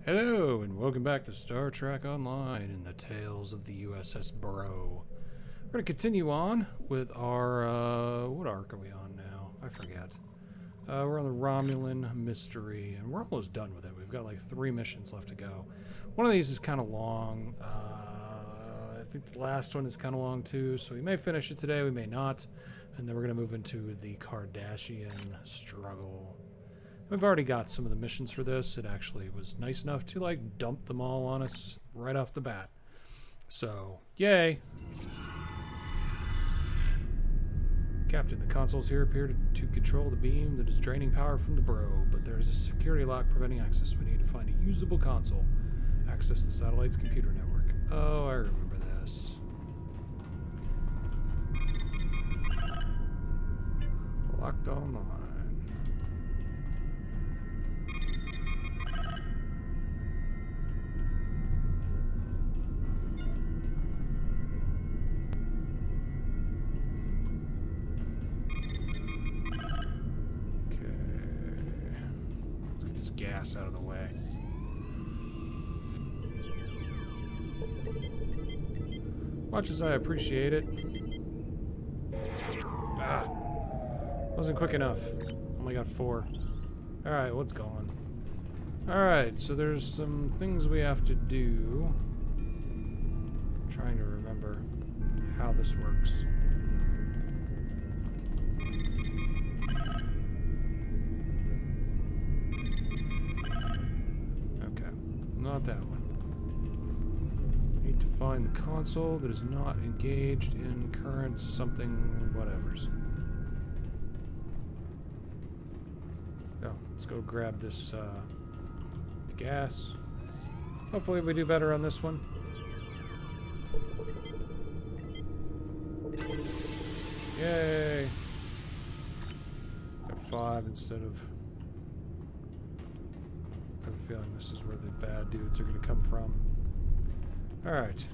Hello, and welcome back to Star Trek Online and the Tales of the USS Bro. We're going to continue on with our, what arc are we on now? I forget. We're on the Romulan Mystery, and we're almost done with it. We've got like 3 missions left to go. One of these is kind of long. I think the last one is kind of long too, so we may finish it today, we may not. And then we're going to move into the Kardashian struggle. We've already got some of the missions for this. It actually was nice enough to like dump them all on us right off the bat. So, yay! Captain, the consoles here appear to control the beam that is draining power from the Bro, but there's a security lock preventing access. We need to find a usable console. Access the satellite's computer network. Oh, I remember this. Locked online. Gas out of the way. Much as I appreciate it. Ah, wasn't quick enough. Only got 4. Alright, what's going? Alright, so there's some things we have to do. I'm trying to remember how this works. Not that one. Need to find the console that is not engaged in current something whatevers. Oh, let's go grab this gas. Hopefully we do better on this one. Yay! Got 5 instead of... I have a feeling this is where the bad dudes are going to come from. Alright.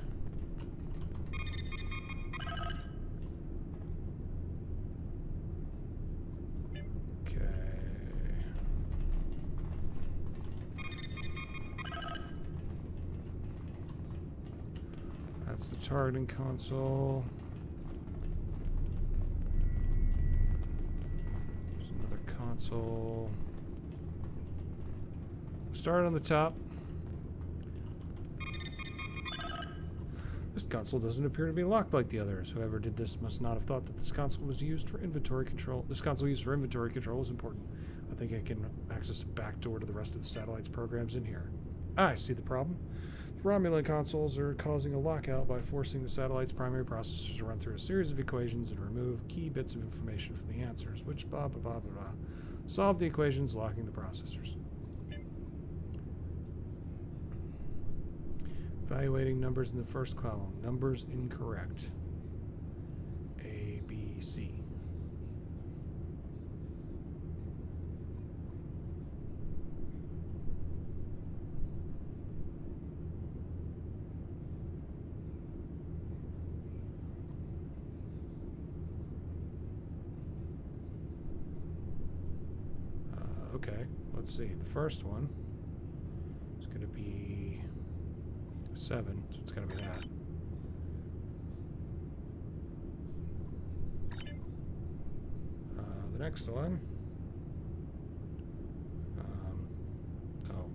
Okay. That's the targeting console. There's another console. Start on the top. This console doesn't appear to be locked like the others. Whoever did this must not have thought that this console was used for inventory control. This console used for inventory control is important. I think I can access a back door to the rest of the satellite's programs in here. I see the problem. The Romulan consoles are causing a lockout by forcing the satellite's primary processors to run through a series of equations and remove key bits of information from the answers, which blah blah blah blah blah. Solve the equations, locking the processors. Evaluating numbers in the first column. Numbers incorrect. A, B, C. Okay, let's see. The first one is going to be 7, so it's gotta be that. The next one. Oh.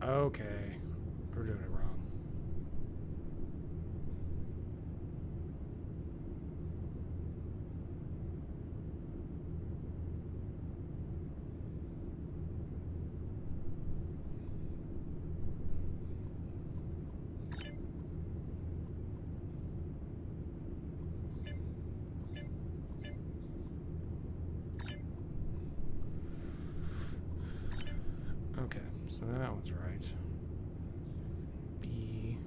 Okay. We're doing it wrong. Okay, so that one's right. B.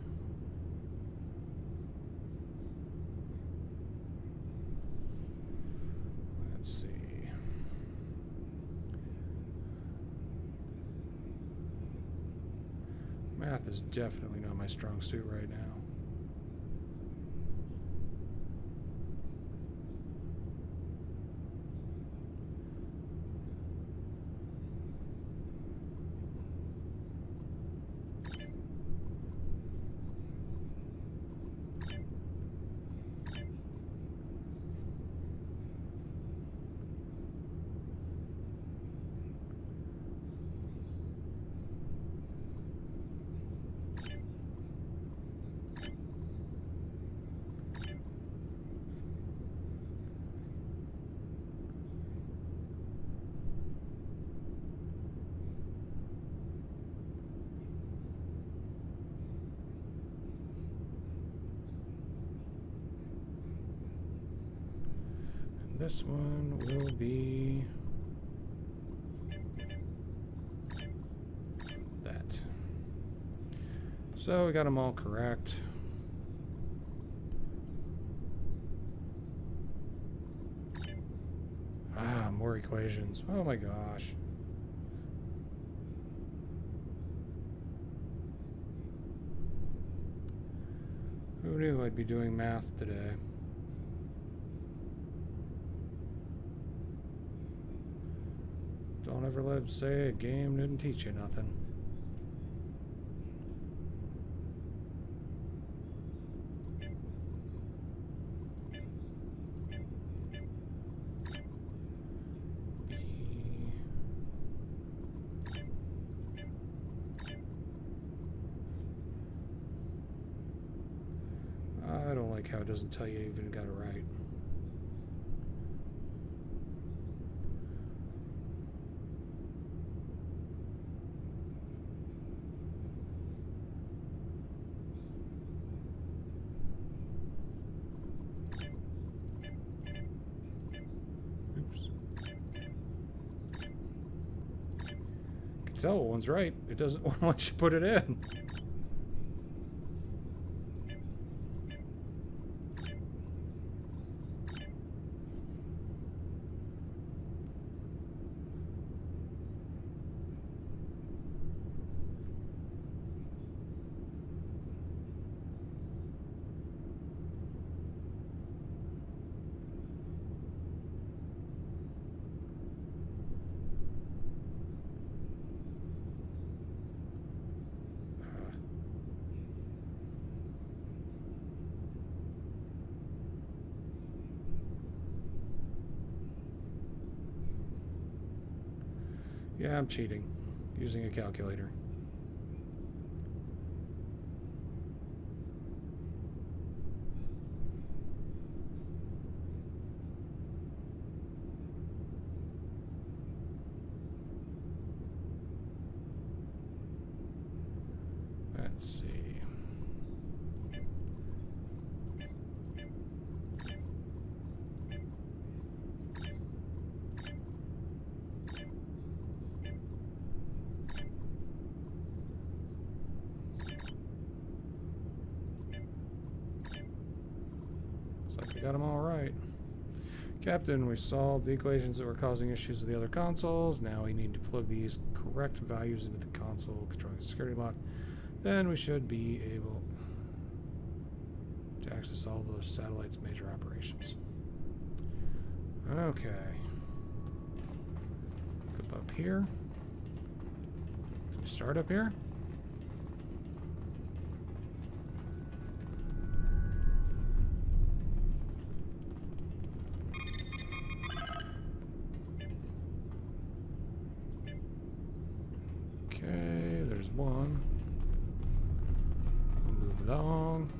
Let's see. Math is definitely not my strong suit right now. this one will be that. So we got them all correct. Ah, more equations. Oh my gosh. Who knew I'd be doing math today? Don't ever let say a game didn't teach you nothing. I don't like how it doesn't tell you even got it right. Tell what one's right. It doesn't want to let you put it in. Yeah, I'm cheating. Using a calculator. Let's see. Got them all right. Captain, we solved the equations that were causing issues with the other consoles. Now we need to plug these correct values into the console controlling the security lock. Then we should be able to access all the satellite's major operations. Okay. Go up here. Can we start up here? Okay, there's one. We'll move along.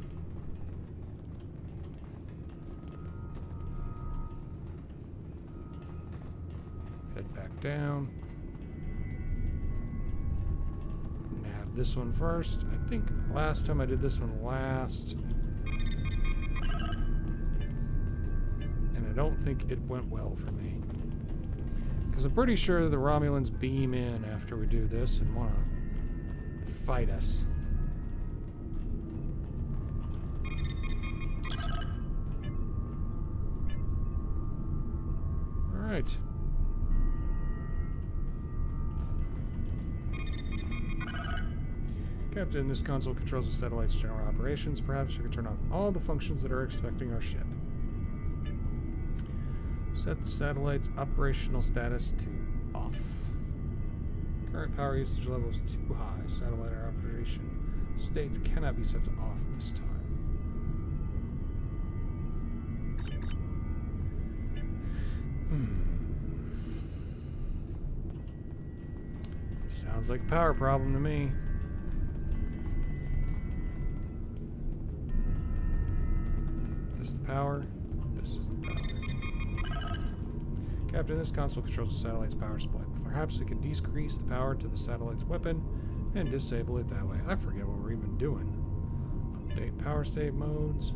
Head back down. Nab this one first. I think last time I did this one last. And I don't think it went well for me. Because I'm pretty sure the Romulans beam in after we do this and want to fight us. Alright. Captain, this console controls the satellite's general operations. Perhaps we could turn off all the functions that are expecting our ship. Set the satellite's operational status to off. Current power usage level is too high. Satellite operation state cannot be set to off at this time. Sounds like a power problem to me. This is the power. This is the power. Captain, this console controls the satellite's power supply. Perhaps we can decrease the power to the satellite's weapon and disable it that way. I forget what we're even doing. Update power save modes.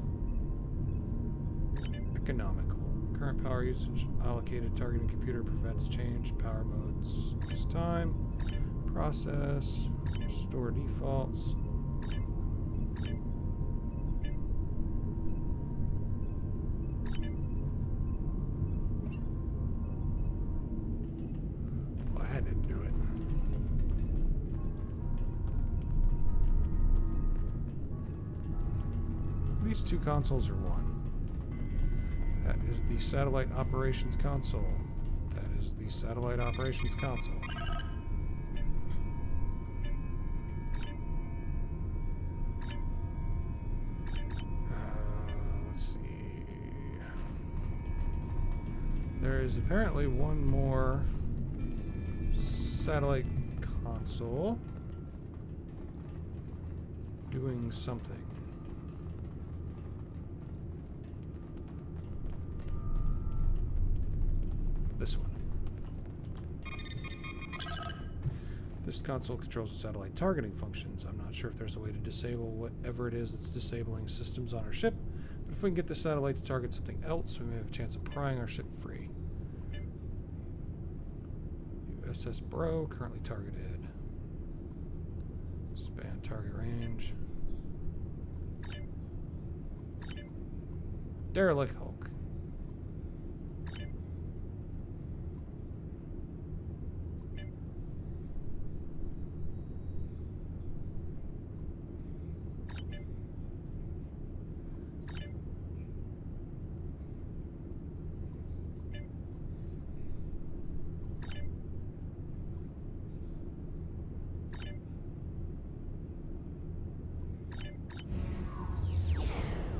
Economical. current power usage allocated targeting computer prevents change power modes. This time. Process. Restore defaults. Well, I didn't do it. These two consoles are one. That is the satellite operations console. That is the satellite operations console. Let's see. There is apparently one more satellite console doing something. This one. This console controls the satellite targeting functions. I'm not sure if there's a way to disable whatever it is that's disabling systems on our ship, but if we can get the satellite to target something else, we may have a chance of prying our ship free. USS Bro, currently targeted. Span target range. Derelict Hulk.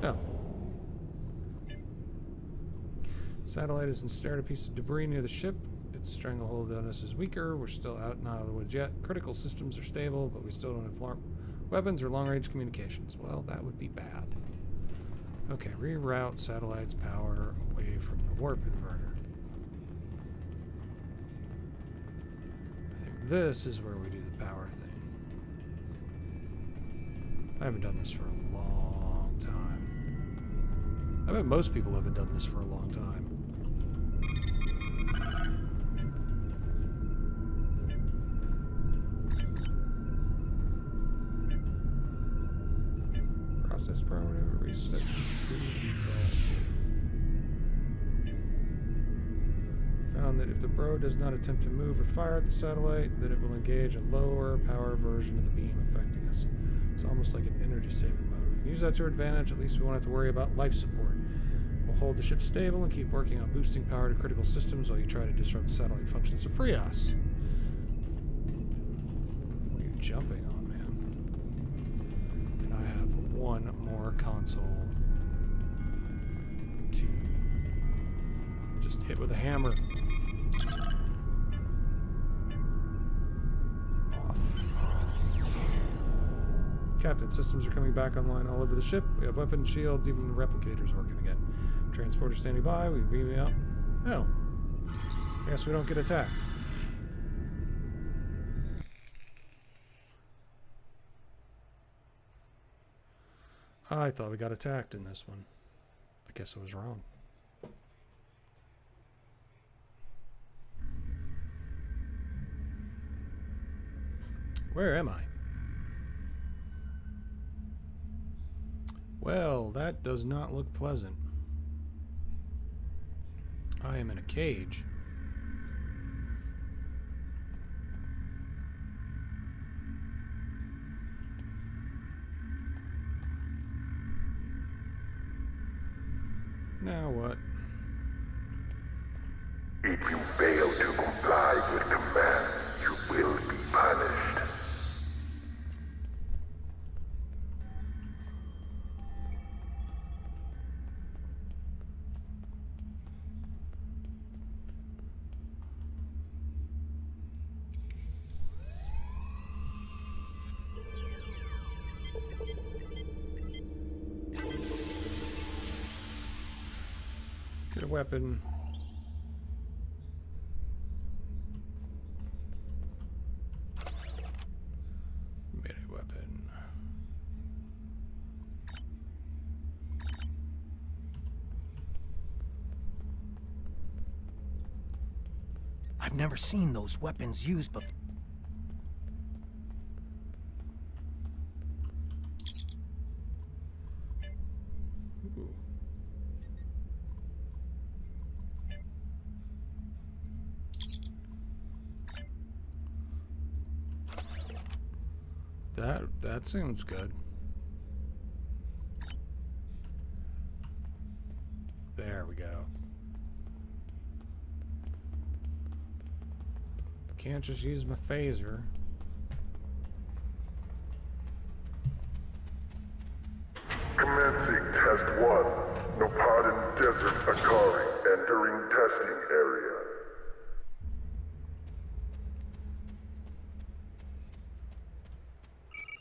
No. Satellite is ensnared a piece of debris near the ship. Its stranglehold on us is weaker. We're still out and out of the woods yet. Critical systems are stable, but we still don't have weapons or long-range communications. Well, that would be bad. Okay, reroute satellite's power away from the warp inverter. I think this is where we do the power thing. I haven't done this for a long time. I bet most people haven't done this for a long time. Process parameter reset to default. Found that if the Bro does not attempt to move or fire at the satellite, then it will engage a lower power version of the beam affecting us. It's almost like an energy saving mode. We can use that to our advantage. At least we won't have to worry about life support. We'll hold the ship stable and keep working on boosting power to critical systems while you try to disrupt the satellite functions to free us. What are you jumping on, man? And I have one more console to just hit with a hammer. Captain, systems are coming back online all over the ship. We have weapons, shields, even the replicators working again. Transporter standing by. We can beam me out. Oh. I guess we don't get attacked. I thought we got attacked in this one. I guess I was wrong. Where am I? Well, that does not look pleasant. I am in a cage. Now what? If you fail to comply with commands, you will be punished. Get a weapon. Made a weapon. I've never seen those weapons used before. That seems good. There we go. Can't just use my phaser. Commencing test 1. Nopadan Desert Akari entering testing area.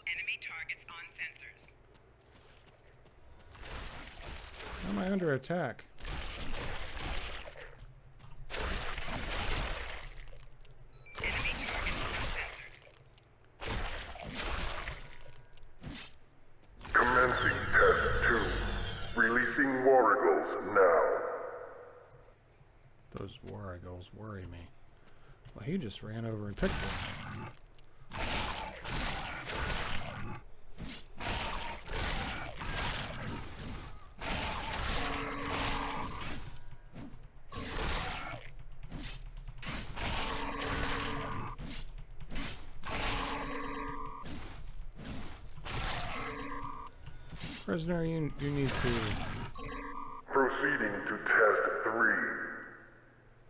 Enemy targets on sensors. How am I under attack? Enemy targets on sensors. Commencing test 2. Releasing warrigals now. Those war eagles worry me. Well, he just ran over and picked one. Prisoner, you need to... Proceeding to test 3.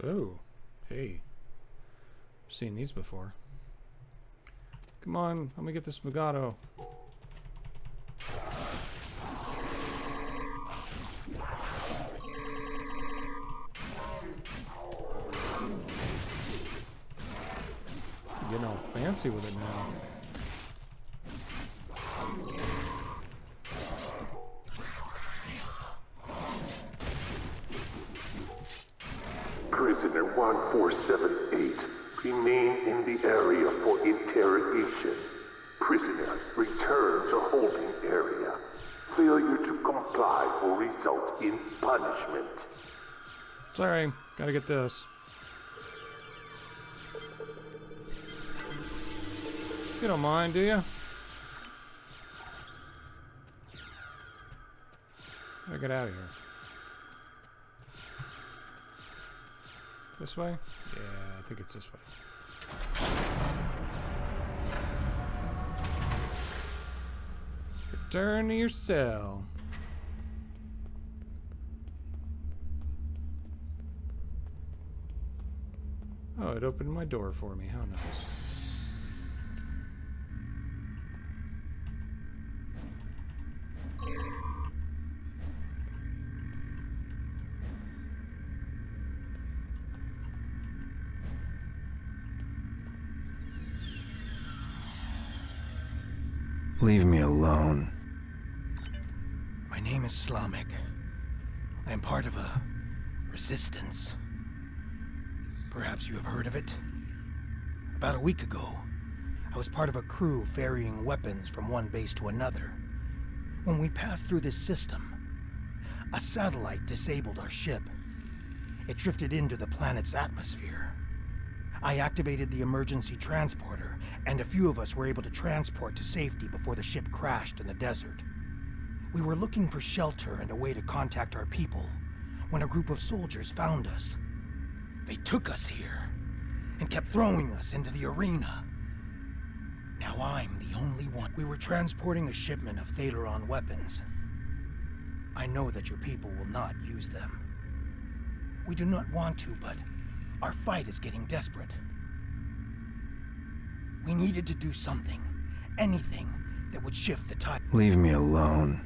Oh, hey. I've seen these before. Come on, let me get this Mugado. Getting all fancy with it now. Prisoner 1478, remain in the area for interrogation. Prisoner, return to holding area. Failure to comply will result in punishment. Sorry, gotta get this. You don't mind, do you? Gotta get out of here. This way? Yeah, I think it's this way. Return to your cell. Oh, it opened my door for me. How nice. Leave me alone. My name is Slamek. I am part of a resistance. Perhaps you have heard of it. About a week ago, I was part of a crew ferrying weapons from one base to another. When we passed through this system, a satellite disabled our ship. It drifted into the planet's atmosphere. I activated the emergency transporter, and a few of us were able to transport to safety before the ship crashed in the desert. We were looking for shelter and a way to contact our people when a group of soldiers found us. They took us here and kept throwing us into the arena. Now I'm the only one. We were transporting a shipment of Thaleron weapons. I know that your people will not use them. We do not want to, but our fight is getting desperate. We needed to do something, anything that would shift the tide. Leave me alone.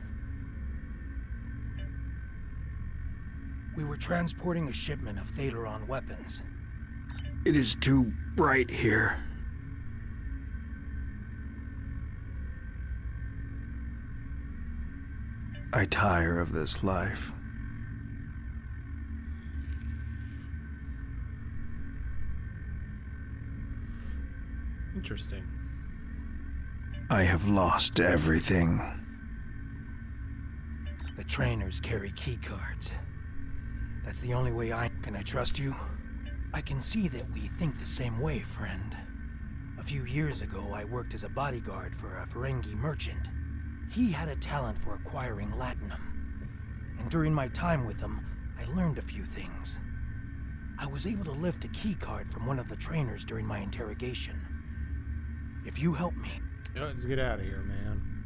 We were transporting a shipment of Thaleron weapons. It is too bright here. I tire of this life. Interesting. I have lost everything. The trainers carry key cards. That's the only way I... Can I trust you? I can see that we think the same way, friend. A few years ago, I worked as a bodyguard for a Ferengi merchant. He had a talent for acquiring latinum. And during my time with him, I learned a few things. I was able to lift a key card from one of the trainers during my interrogation. If you help me... Let's get out of here, man.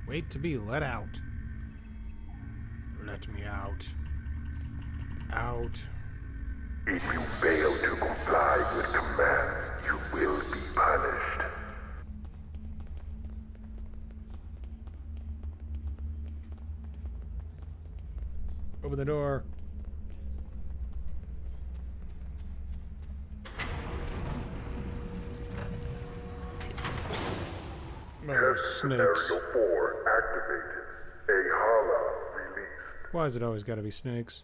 Wait to be let out. Let me out. Out. If you fail to comply with commands, you will be punished. Open the door. Oh, snakes. Scenario 4 activated. A Hala released. Why is it always got to be snakes?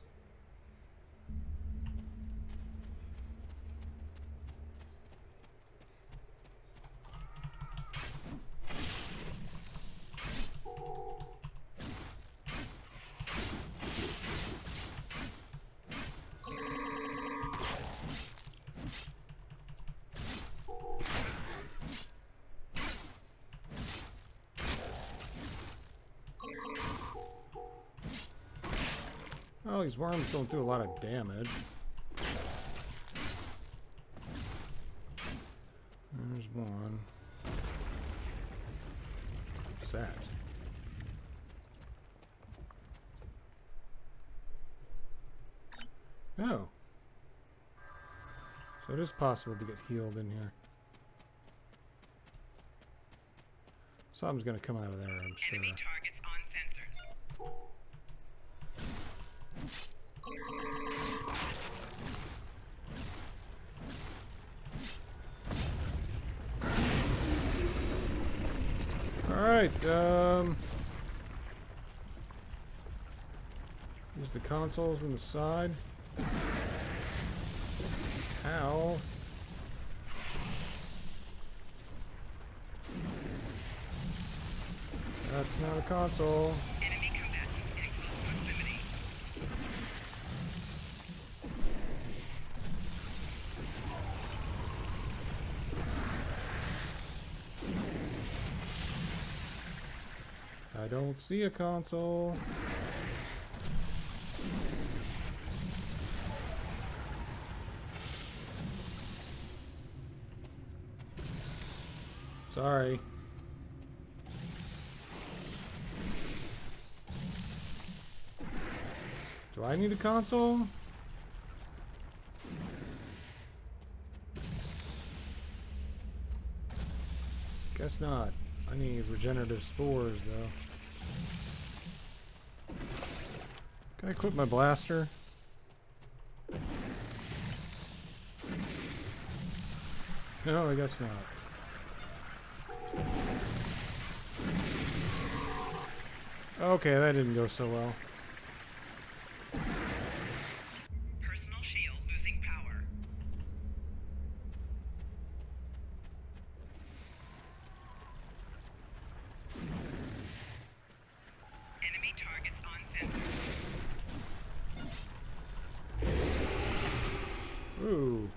Well, these worms don't do a lot of damage. There's one. What's that? No. So it is possible to get healed in here. Something's gonna come out of there, I'm sure. Enemy targets on sensors. Alright, use the consoles on the side. How? That's not a console. Enemy combatants in close proximity. I don't see a console. Sorry. Do I need a console? Guess not. I need regenerative spores, though. Can I equip my blaster? No, I guess not. Okay, that didn't go so well. Personal shield losing power. Enemy targets on sensors. Ooh.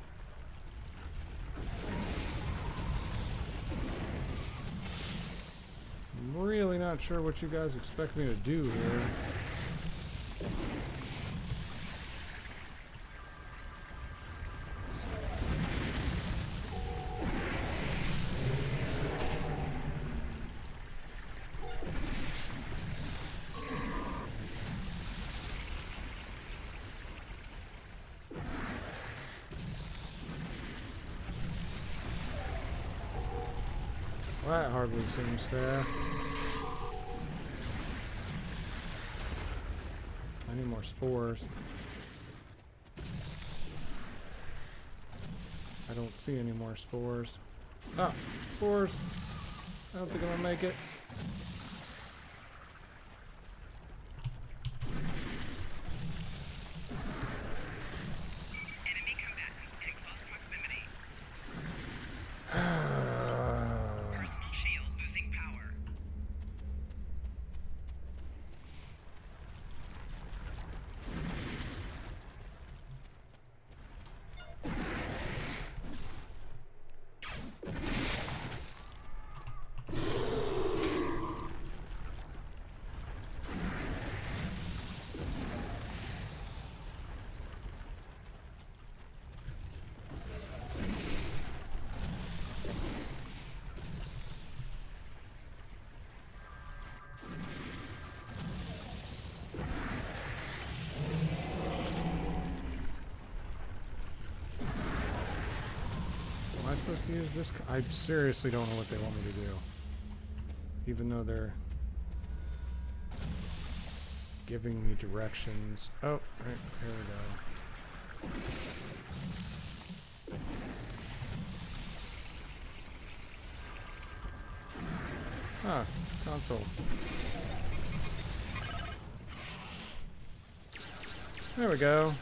I'm really not sure what you guys expect me to do here. Well, that hardly seems fair. I need more spores. I don't see any more spores. Ah, spores! I don't think I'm gonna make it. Enemy combatants in close proximity. Personal shield losing power. supposed to use this? I seriously don't know what they want me to do. Even though they're giving me directions. Oh, right, here we go. Ah, console. There we go.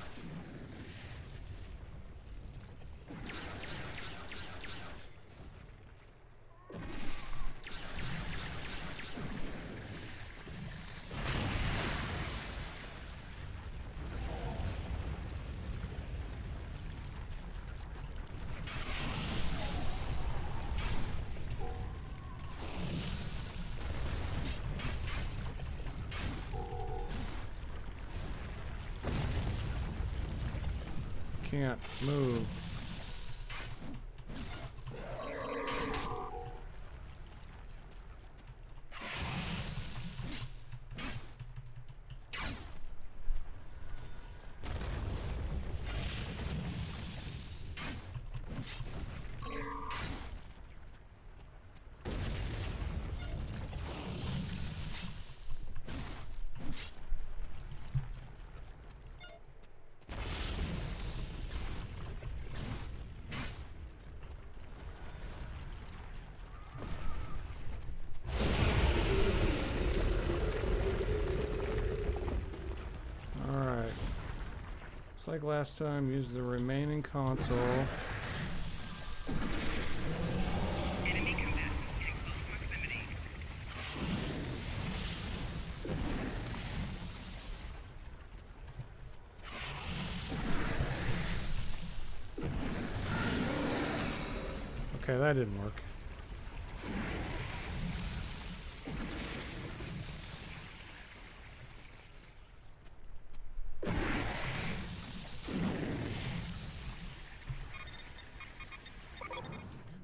Can't move. Just like last time, use the remaining console. Enemy combatants in close proximity. Okay, that didn't work.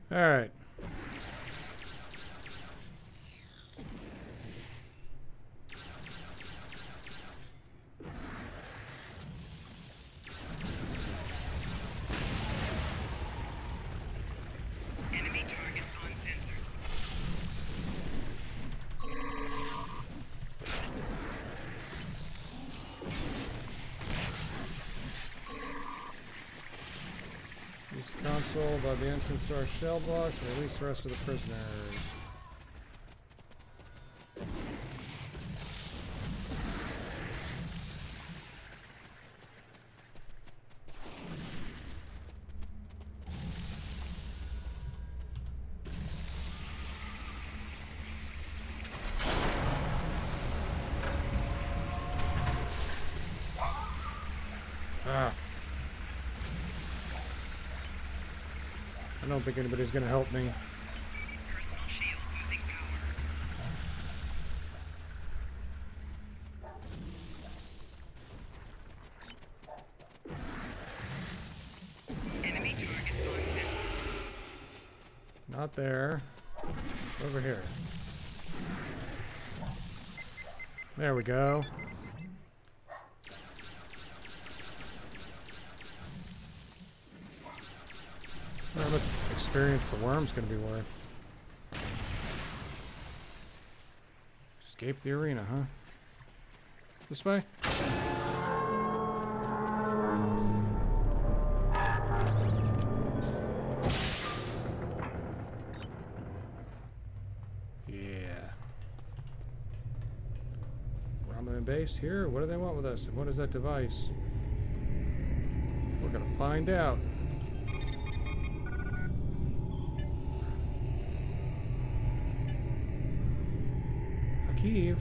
All right. Enemy targets on sensors. Use the console by the entrance to our shell blocks and release the rest of the prisoners. Ah. I don't think anybody's gonna help me. Personal shield losing power. Enemy targets on sensors. Not there. Over here. There we go. How much experience the worm's gonna be worth? Escape the arena, huh? This way? Yeah. Ramen base here? What do they want with us? And what is that device? We're gonna find out. Kiev.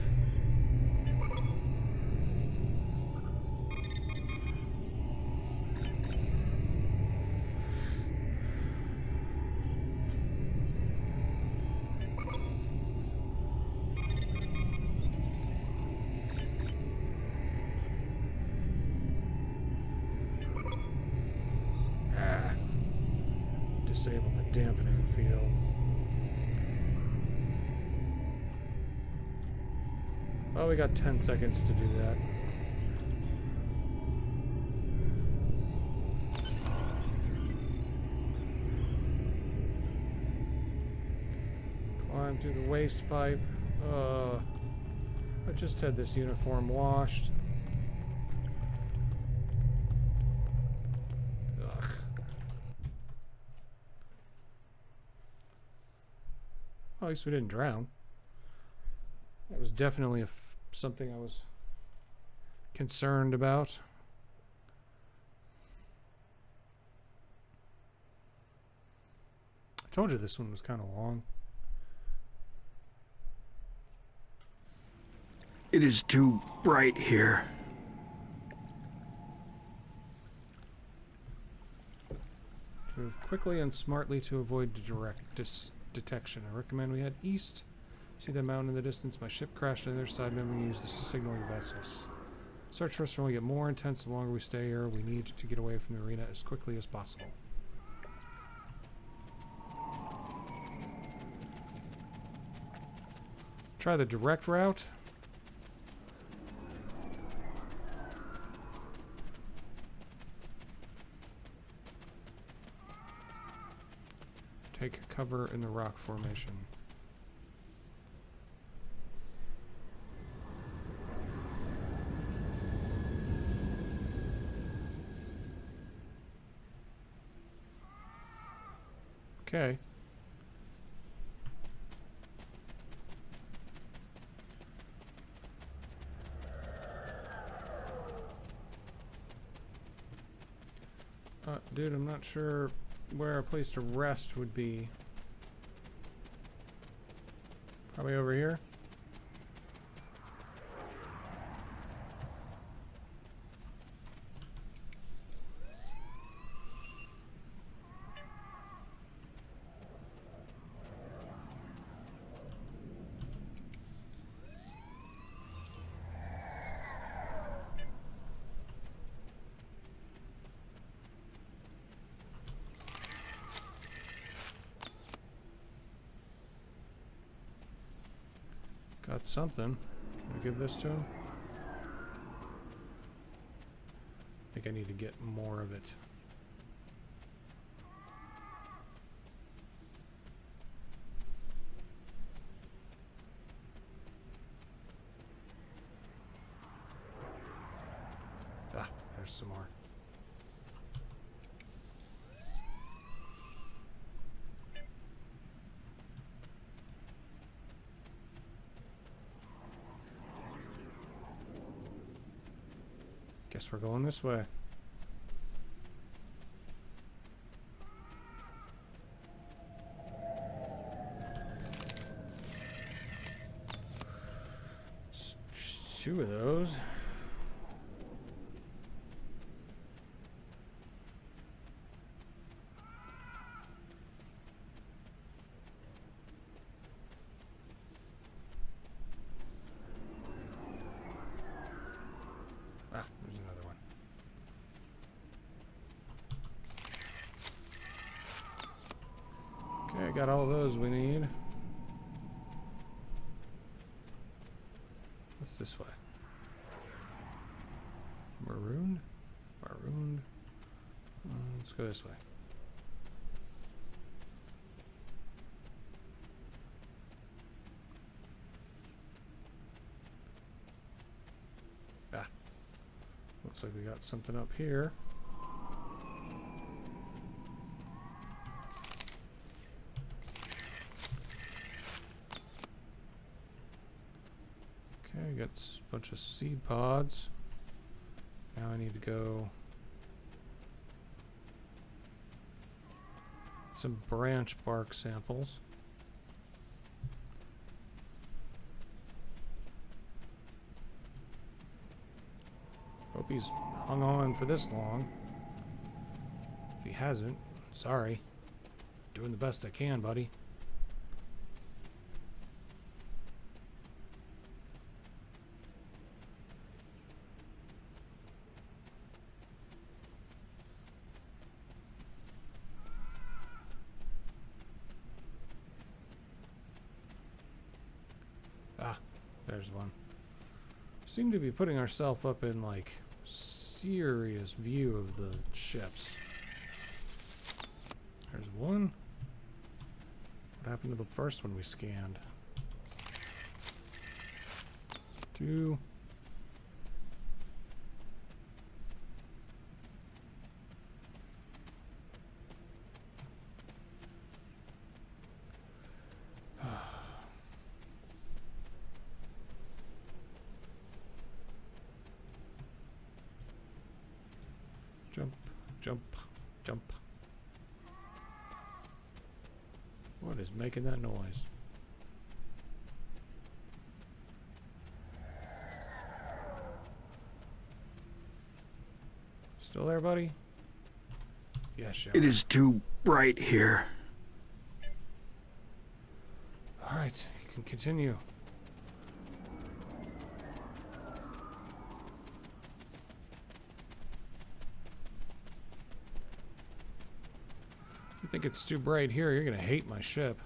Disable the dampening field. Well, we got 10 seconds to do that. climb through the waste pipe. I just had this uniform washed. Ugh. Well, at least we didn't drown. That was definitely something I was concerned about. I told you this one was kind of long. It is too bright here. Move quickly and smartly to avoid direct detection. I recommend we head east. See that mountain in the distance? My ship crashed to the other side, and we use the signaling vessels. Search for us will only get more intense the longer we stay here. We need to get away from the arena as quickly as possible. Try the direct route. Take cover in the rock formation. Okay. Dude, I'm not sure where a place to rest would be. Probably over here. Got something. Can I give this to him? I think I need to get more of it. Ah, there's some more. Guess we're going this way. Two of those. Ah, there's another one. Okay, got all those we need. What's this way? Marooned? Marooned. Let's go this way. Ah. Looks like we got something up here. Okay, got a bunch of seed pods. Now I need to go some branch bark samples. Hope he's hung on for this long. If he hasn't, sorry. Doing the best I can, buddy. Ah, there's one. Seem to be putting ourselves up in like serious view of the ships. There's one. What happened to the first one we scanned? 2. Jump, jump, jump. What is making that noise? Still there, buddy? Yes, you It are. is too bright here. All right, you can continue. If you think it's too bright here, you're gonna hate my ship.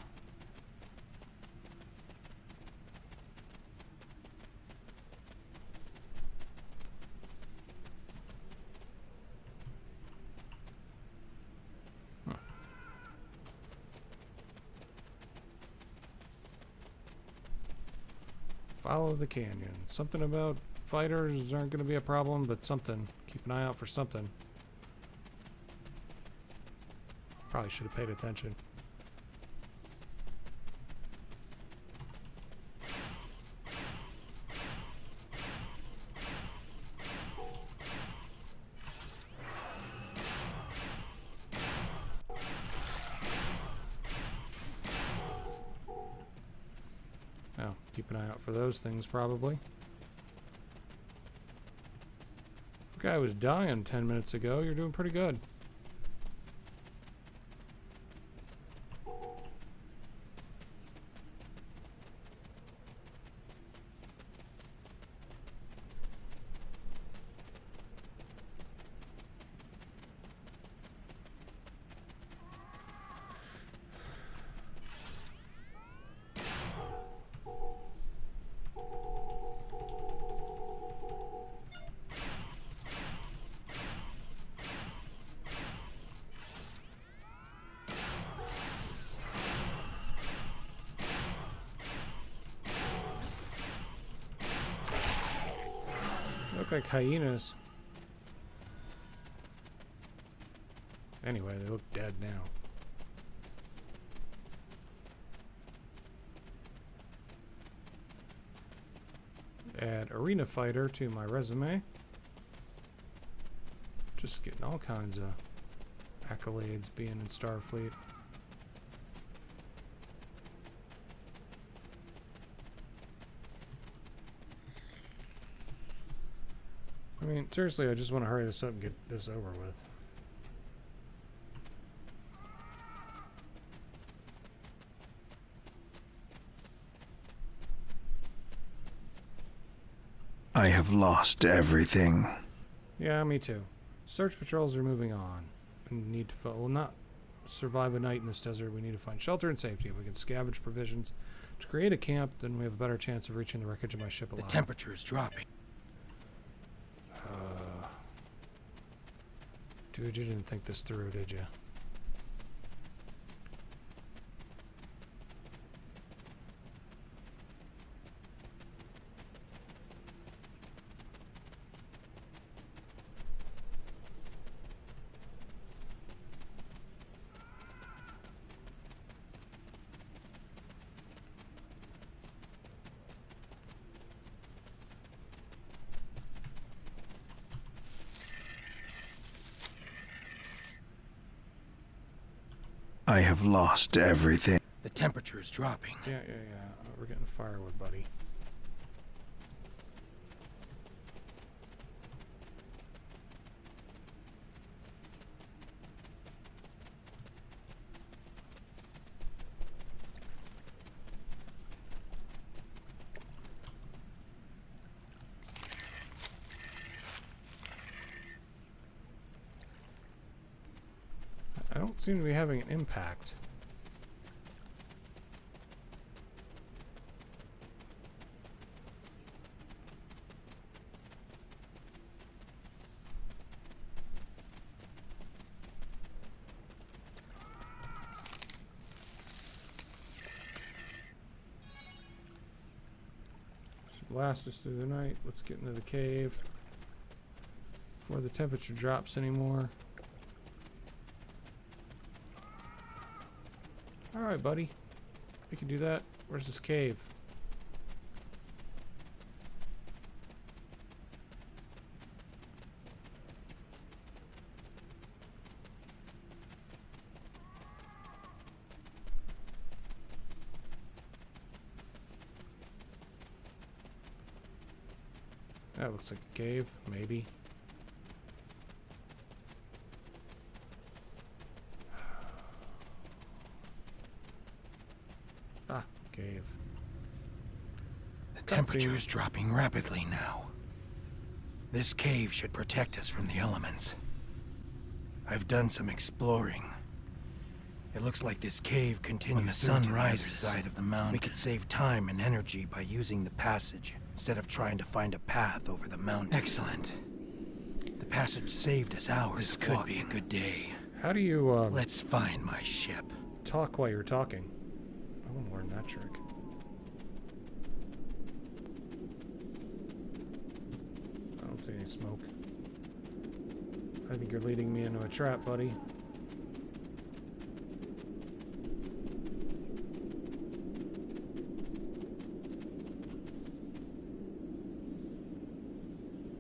Huh. Follow the canyon. Something about fighters aren't gonna be a problem, but something. Keep an eye out for something. Probably should have paid attention. Now, keep an eye out for those things, probably. The guy was dying 10 minutes ago. You're doing pretty good. Look like hyenas. Anyway, they look dead now. Add arena fighter to my resume. Just getting all kinds of accolades being in Starfleet. I mean, seriously, I just want to hurry this up and get this over with. I have lost everything. Yeah, me too. Search patrols are moving on. We need to we'll not survive a night in this desert. We need to find shelter and safety. If we can scavenge provisions to create a camp, then we have a better chance of reaching the wreckage of my ship alive. The temperature is dropping. Dude, you didn't think this through, did you? I have lost everything. The temperature is dropping. Yeah. We're getting firewood, buddy. I don't seem to be having an impact. last us through the night. Let's get into the cave before the temperature drops anymore. Alright, buddy. We can do that. Where's this cave? That looks like a cave, maybe. Ah, cave. The temperature is dropping rapidly now. This cave should protect us from the elements. I've done some exploring. It looks like this cave continues when the sun rises side of the mountain. We could save time and energy by using the passage instead of trying to find a path over the mountain. Excellent. The passage saved us hours. This could be a good day. How do you, Let's find my ship. talk while you're talking? I want to learn that trick. I don't see any smoke. I think you're leading me into a trap, buddy.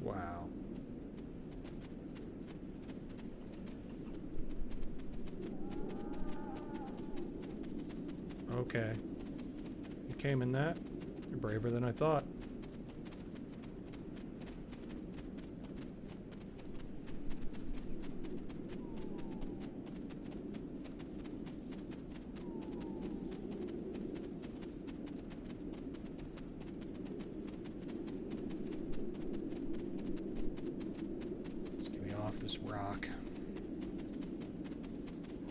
Wow. Okay. You came in that? You're braver than I thought. Let's get me off this rock.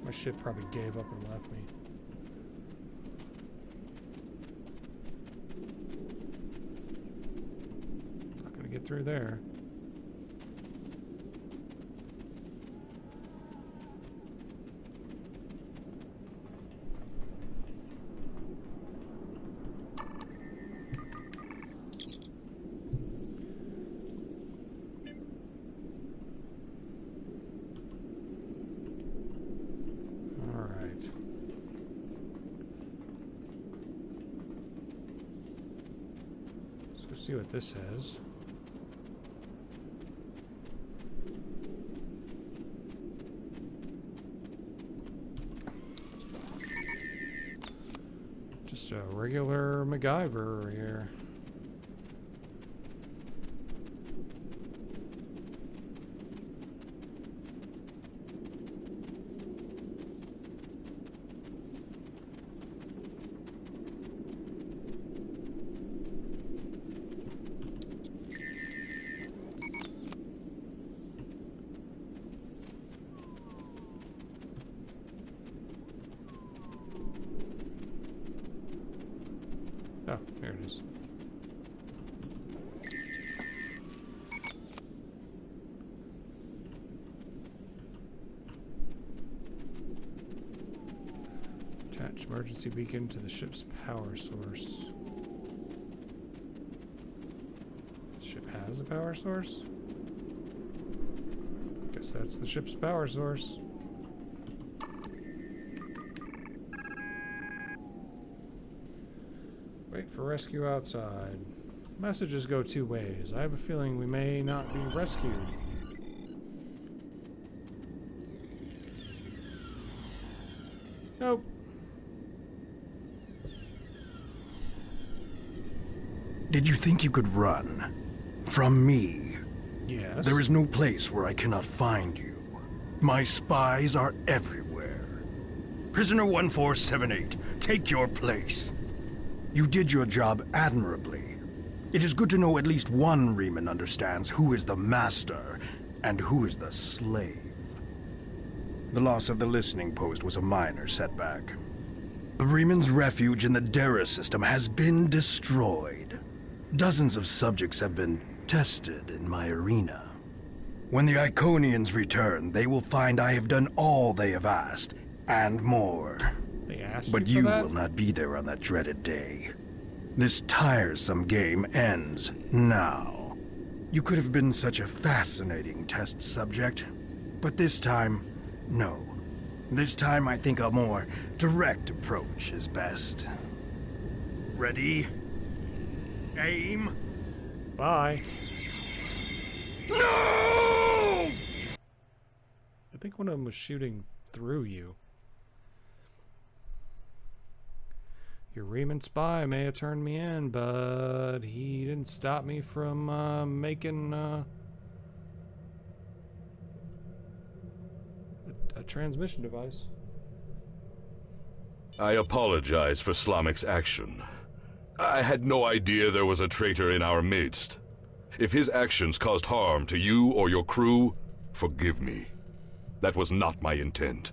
My ship probably gave up and left me. Get through there. All right. Let's go see what this says. Just a regular MacGyver here. Oh, there it is. Attach emergency beacon to the ship's power source. The ship has a power source? Guess that's the ship's power source. Wait for rescue outside. Messages go two ways. I have a feeling we may not be rescued. Nope. Did you think you could run? From me? Yes. There is no place where I cannot find you. My spies are everywhere. Prisoner 1478, take your place. You did your job admirably. It is good to know at least one Riemann understands who is the master and who is the slave. The loss of the listening post was a minor setback. The Riemann's refuge in the Dera system has been destroyed. Dozens of subjects have been tested in my arena. When the Iconians return, they will find I have done all they have asked, and more. They asked But you you for that? will not be there on that dreaded day. This tiresome game ends now. You could have been such a fascinating test subject, but this time, no. This time I think a more direct approach is best. Ready? Aim? Bye. No! I think one of them was shooting through you. Your Riemann spy may have turned me in, but he didn't stop me from making a transmission device. I apologize for Slamic's action. I had no idea there was a traitor in our midst. If his actions caused harm to you or your crew, forgive me. That was not my intent.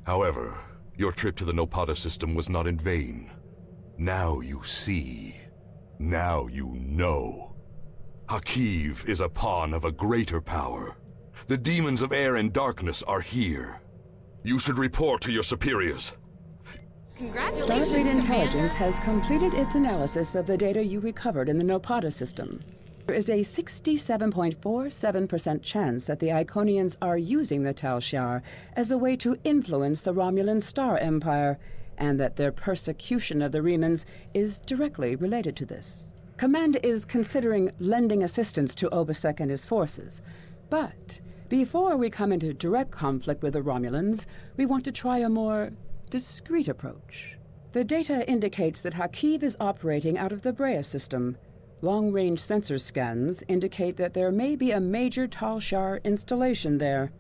However, your trip to the Nopata system was not in vain. Now you see. Now you know. Hakiv is a pawn of a greater power. The demons of air and darkness are here. You should report to your superiors. Congratulations, Starfleet Intelligence Commander. has completed its analysis of the data you recovered in the Nopata system. There is a 67.47% chance that the Iconians are using the Tal Shiar as a way to influence the Romulan Star Empire, and that their persecution of the Remans is directly related to this. Command is considering lending assistance to Obasek and his forces, but before we come into direct conflict with the Romulans, we want to try a more discreet approach. The data indicates that Hakiv is operating out of the Brea system. Long-range sensor scans indicate that there may be a major Tal Shiar installation there.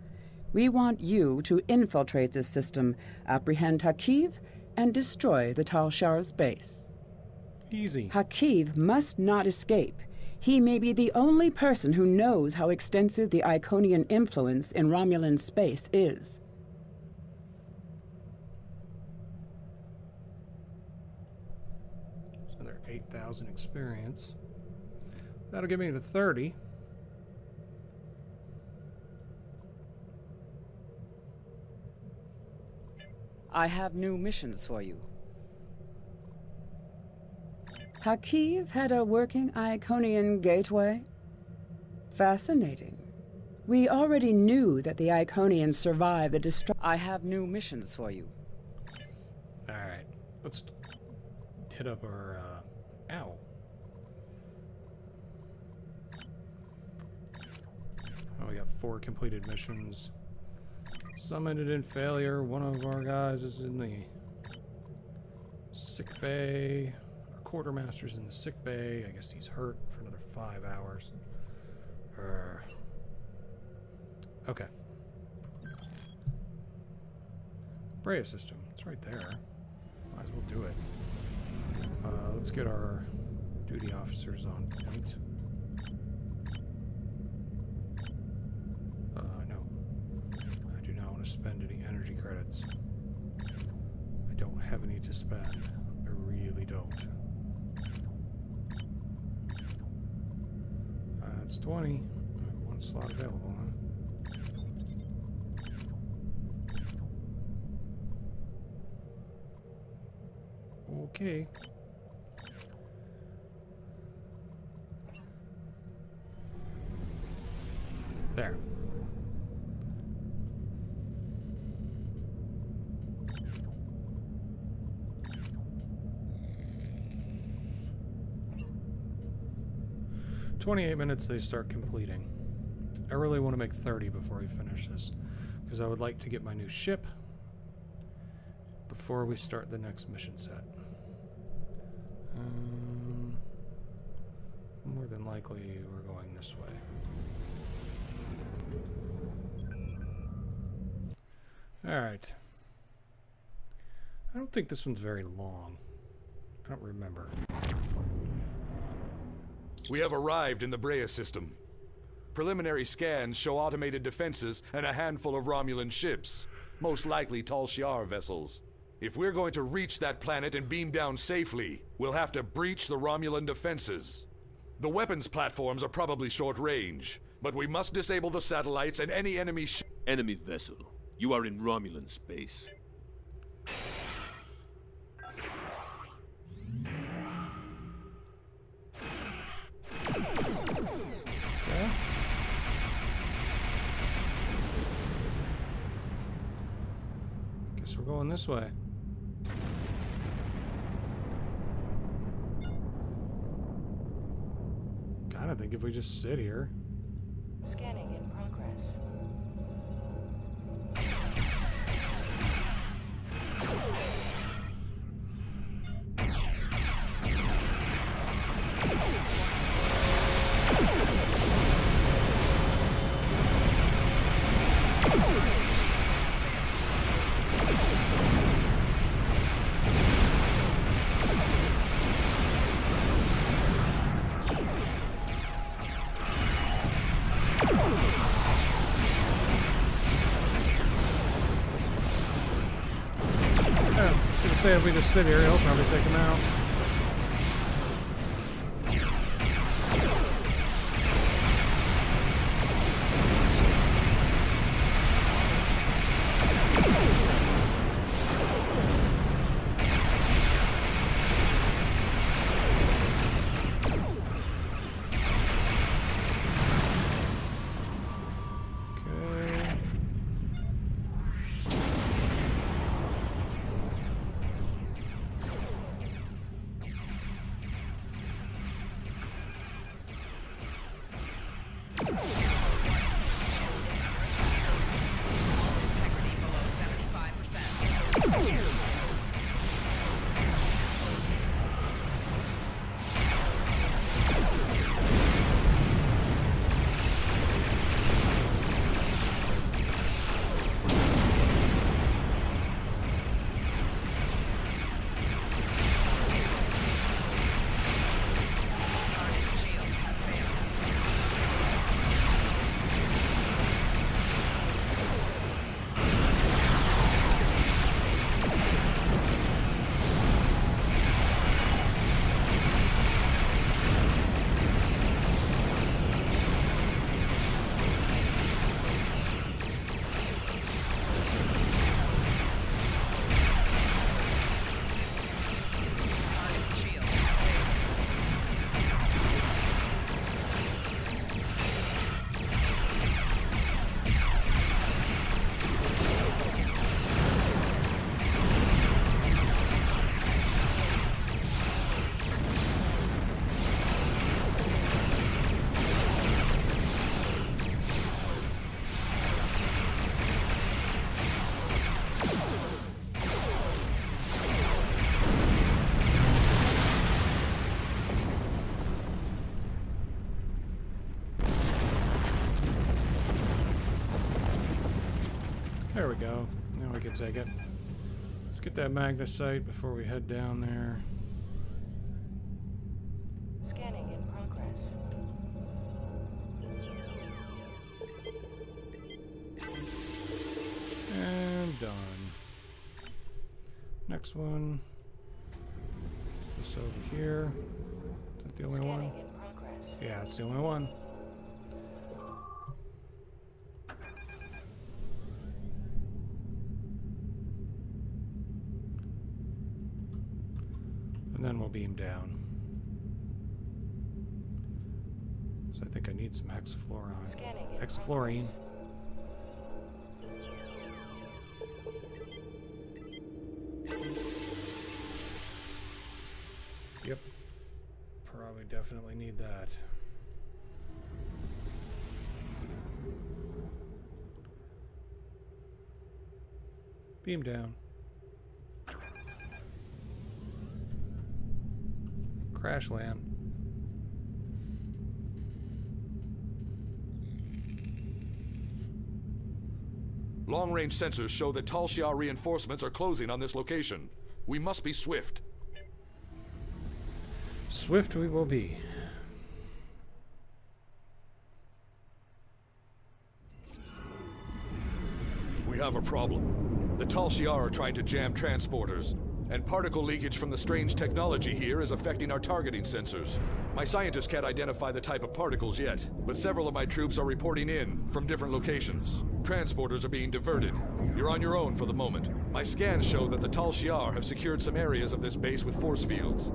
We want you to infiltrate this system, apprehend Hakiv, and destroy the Tal Shiar's base. Easy. Hakiv must not escape. He may be the only person who knows how extensive the Iconian influence in Romulan space is. So another 8,000 experience. That'll get me to 30. I have new missions for you. Hakiv had a working Iconian gateway? Fascinating. We already knew that the Iconians survived the destruction. I have new missions for you. Alright. Let's hit up our, ow. Oh, we got 4 completed missions. Some ended in failure. One of our guys is in the sick bay. Our quartermaster's in the sick bay. I guess he's hurt for another 5 hours. Okay. Brea system. It's right there. Might as well do it. Let's get our duty officers on point. No. I do not want to spend any energy credits. I don't have any to spend. I really don't. That's 20. One slot available, huh? Okay. There. "28 minutes they start completing. I really want to make 30 before we finish this, because I would like to get my new ship before we start the next mission set. More than likely we're going this way. Alright. I don't think this one's very long. I don't remember. We have arrived in the Brea system. Preliminary scans show automated defenses and a handful of Romulan ships, most likely Tal Shiar vessels. If we're going to reach that planet and beam down safely, we'll have to breach the Romulan defenses. The weapons platforms are probably short range, but we must disable the satellites and any enemy Enemy vessel. You are in Romulan space. Guess we're going this way. Kinda think if we just sit here. Scanning in progress. Say if we just sit here, he'll probably take him out. There we go. Now we can take it. Let's get that magnesite before we head down there. Scanning in progress. And done. Next one. Is this over here? Is that the only one? Scanning in progress. Yeah, it's the only one. And then we'll beam down. So I think I need some hexafluorine. Scanning in Hexafluorine. Yep. Probably definitely need that. Beam down. Crash land. Long-range sensors show that Tal Shiar reinforcements are closing on this location. We must be swift. Swift we will be. We have a problem. The Tal Shiar are trying to jam transporters, and particle leakage from the strange technology here is affecting our targeting sensors. My scientists can't identify the type of particles yet, but several of my troops are reporting in from different locations. Transporters are being diverted. You're on your own for the moment. My scans show that the Tal Shiar have secured some areas of this base with force fields.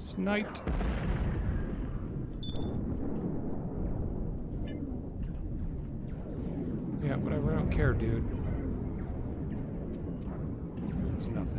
It's night. Yeah, whatever. I don't care, dude. It's nothing.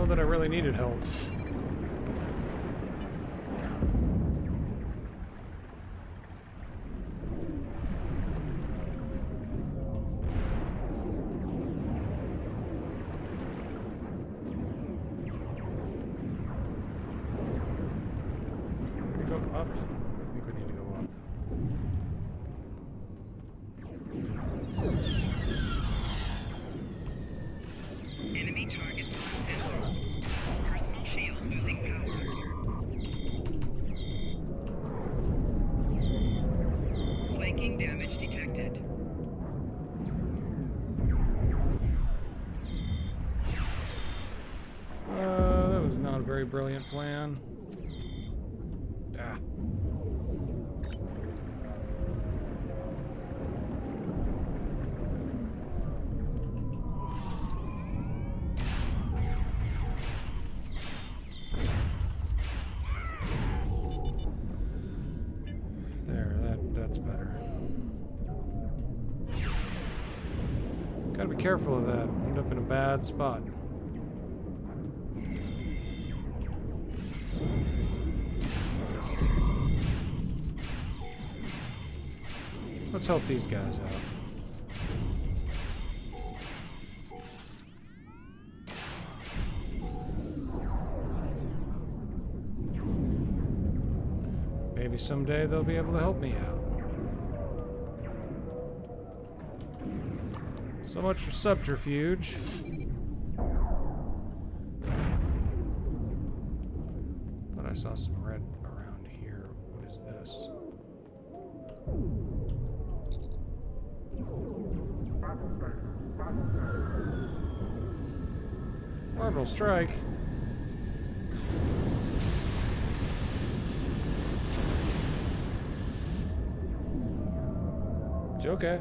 That I really needed help. Need to go up? I think we need to go up. Enemy targets on center. Personal shield losing power. Flanking damage detected. That was not a very brilliant plan. Ah. That's better. Gotta be careful of that. End up in a bad spot. Let's help these guys out. Maybe someday they'll be able to help me out. So much for subterfuge. But I saw some red around here. What is this? Orbital strike. It's okay.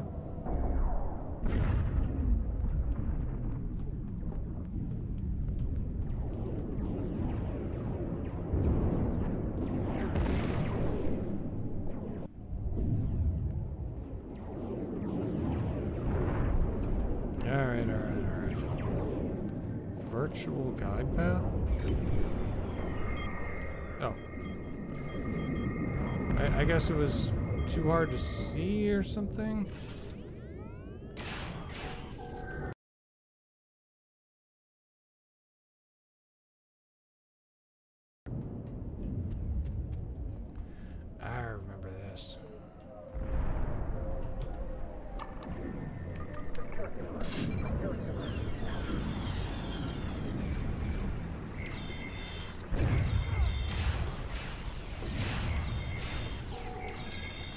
Alright. Virtual guide path? Oh. I guess it was too hard to see or something? I remember this.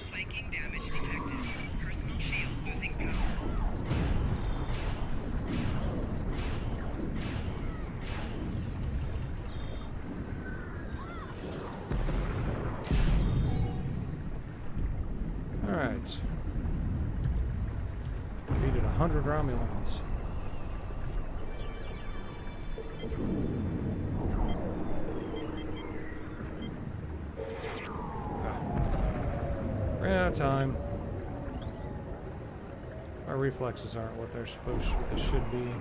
Flanking damage detected. Personal shield losing power. Alright. Defeated 100 Romulans. Ran out of time. Our reflexes aren't what they're supposed to, what they should be.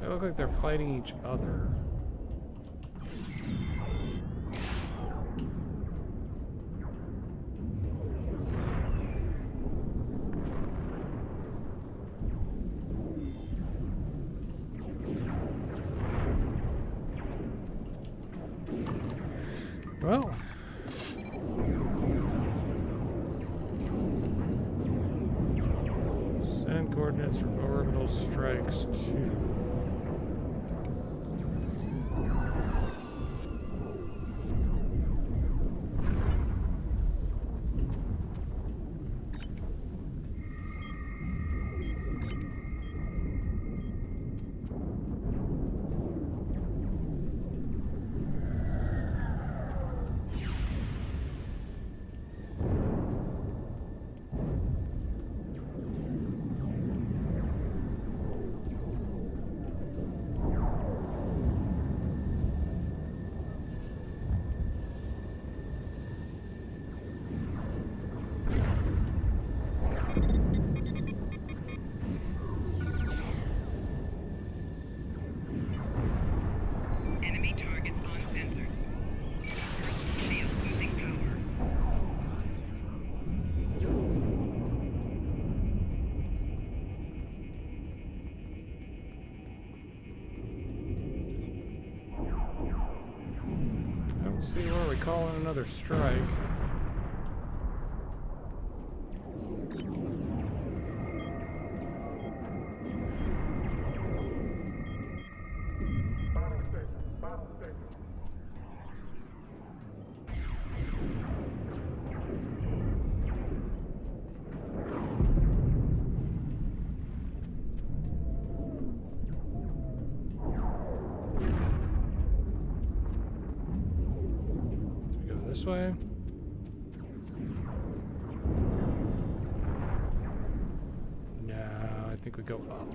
They look like they're fighting each other. Well. Send coordinates for orbital strikes to... Enemy targets on sensors. Personal shield losing power. I don't see where we call in another strike. This way. No, I think we go up.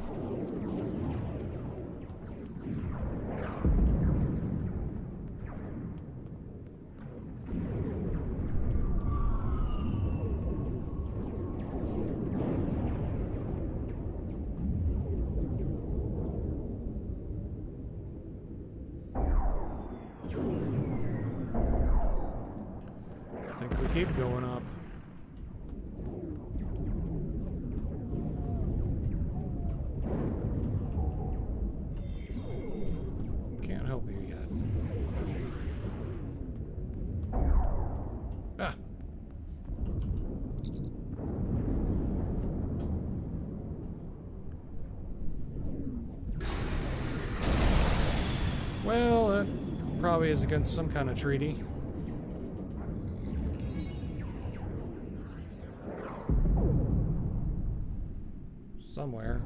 Keep going up. Can't help you yet. Ah. Well, that probably is against some kind of treaty. Somewhere.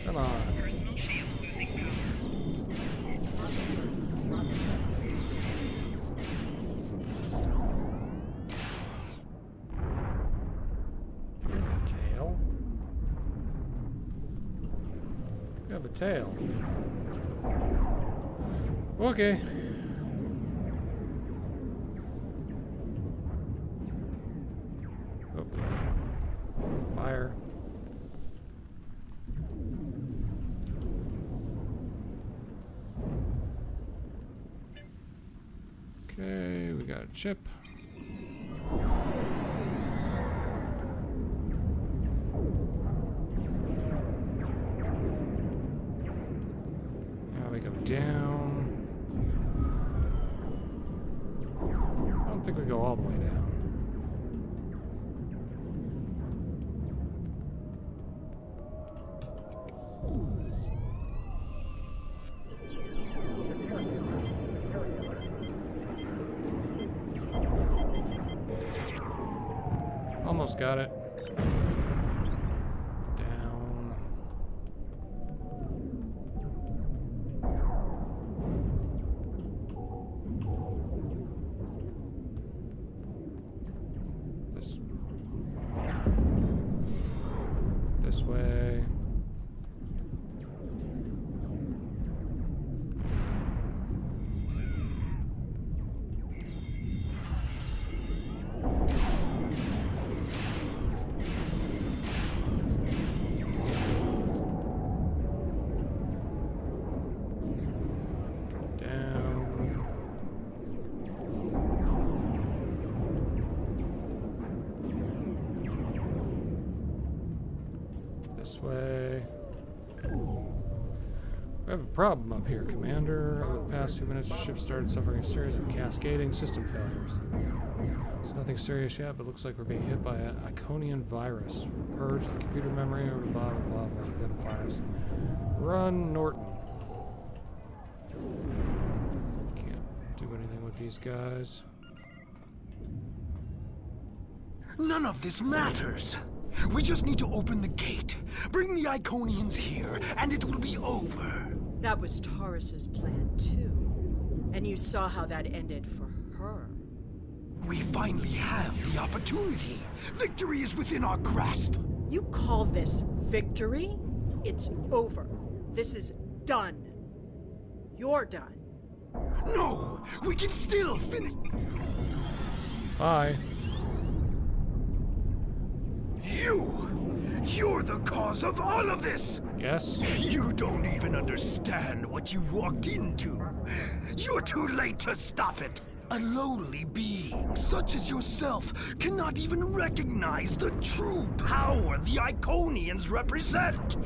Come on. Personal shield losing power. Do you have a tail? You have a tail. Okay. Oh. Fire. Okay, we got a chip. Now we go down. I don't think we go all the way down. Almost got it. Down. This way. This way. We have a problem up here, Commander. Over the past few minutes, the ship started suffering a series of cascading system failures. It's nothing serious yet, but looks like we're being hit by an Iconian virus. Purge the computer memory or blah blah blah blah. Virus. Run, Norton. Can't do anything with these guys. None of this matters. We just need to open the gate, bring the Iconians here, and it will be over. That was Taurus's plan, too. And you saw how that ended for her. We finally have the opportunity. Victory is within our grasp. You call this victory? It's over. This is done. You're done. No! We can still finish. Bye. You're the cause of all of this! Yes? You don't even understand what you walked into. You're too late to stop it. A lowly being such as yourself cannot even recognize the true power the Iconians represent.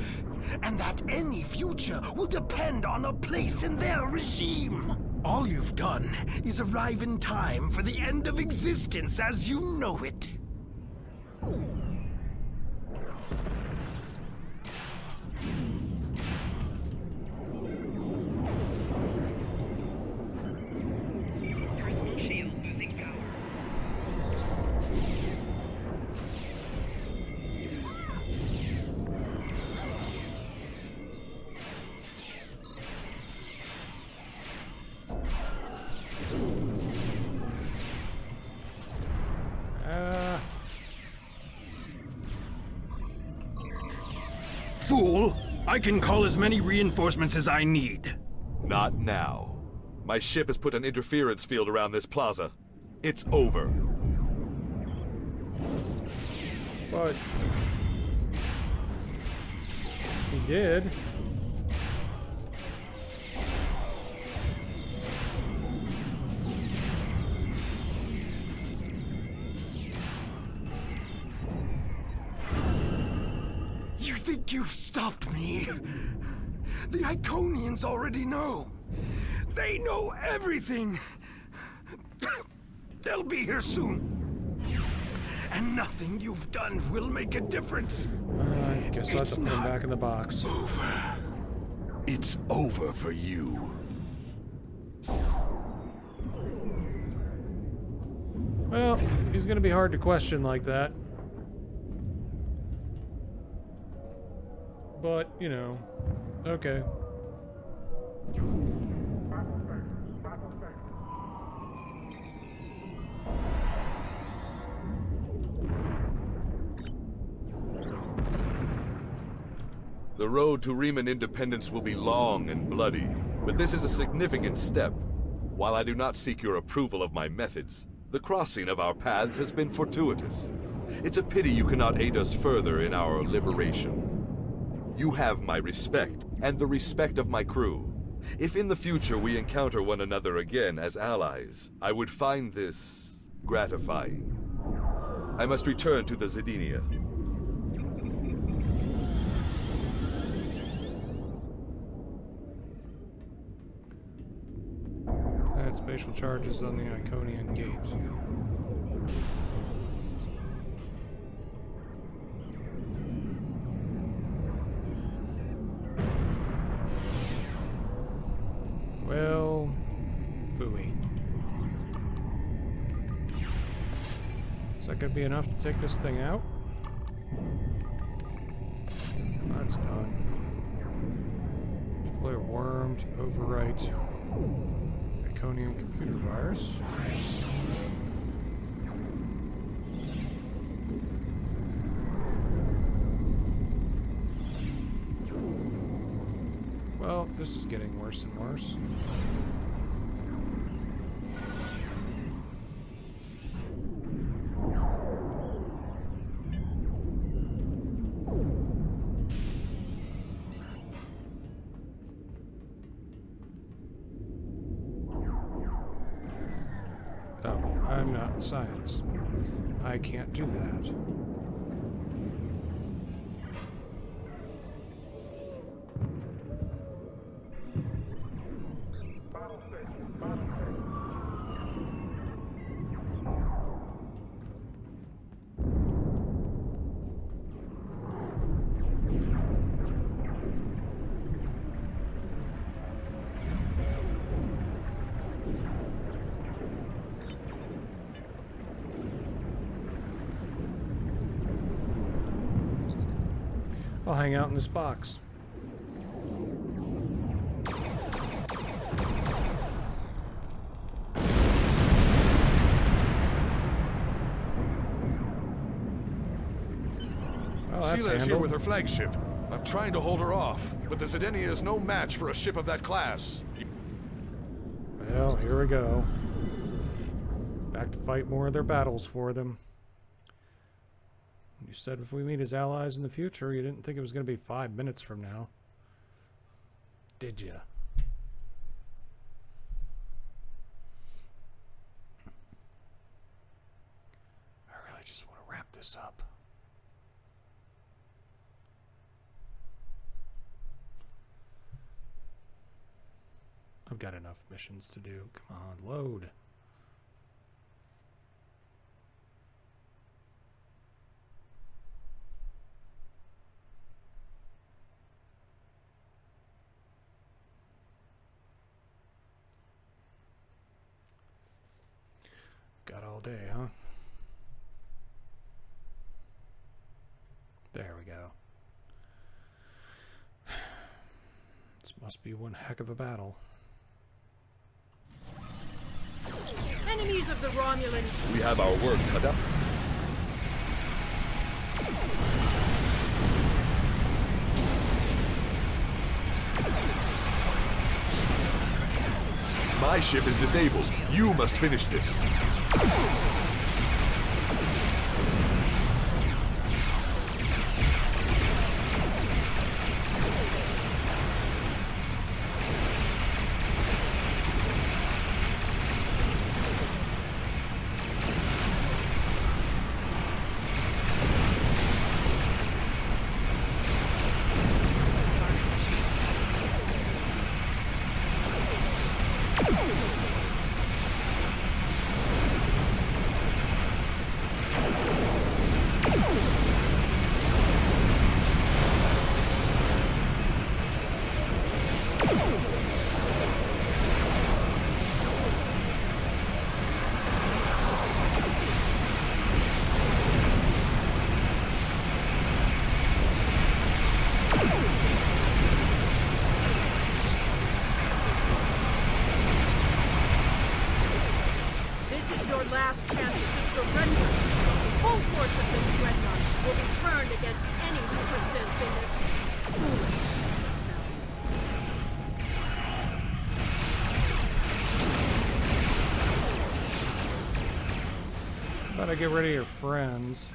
And that any future will depend on a place in their regime. All you've done is arrive in time for the end of existence as you know it. Personal shield losing power. Fool! I can call as many reinforcements as I need. Not now. My ship has put an interference field around this plaza. It's over. But he did. You think you've stopped me? The Iconians already know. They know everything. They'll be here soon. And nothing you've done will make a difference. I guess I'll have to put him back in the box. Over. It's over for you. Well, he's gonna be hard to question like that. But, you know, okay. The road to Riemann independence will be long and bloody, but this is a significant step. While I do not seek your approval of my methods, the crossing of our paths has been fortuitous. It's a pity you cannot aid us further in our liberation. You have my respect, and the respect of my crew. If in the future we encounter one another again as allies, I would find this gratifying. I must return to the Zedinia. Add spatial charges on the Iconian gate. Well, phooey. Is that gonna be enough to take this thing out? That's done. Deploy a worm to overwrite Iconian computer virus. Well, this is getting worse and worse. Oh, I'm not science. I can't do that. I'll hang out in this box. Oh, that's Sela is here handled. with her flagship. I'm trying to hold her off, but the Zedenia is no match for a ship of that class. Well, here we go. Back to fight more of their battles for them. You said if we meet as allies in the future, you didn't think it was going to be 5 minutes from now. Did ya? I really just want to wrap this up. I've got enough missions to do. Come on, load. Got all day, huh? There we go. This must be one heck of a battle. Enemies of the Romulans. We have our work cut out. My ship is disabled. You must finish this. This is your last chance to surrender. The full force of this dreadnought will be turned against any who persist in this foolish. Gotta get rid of your friends.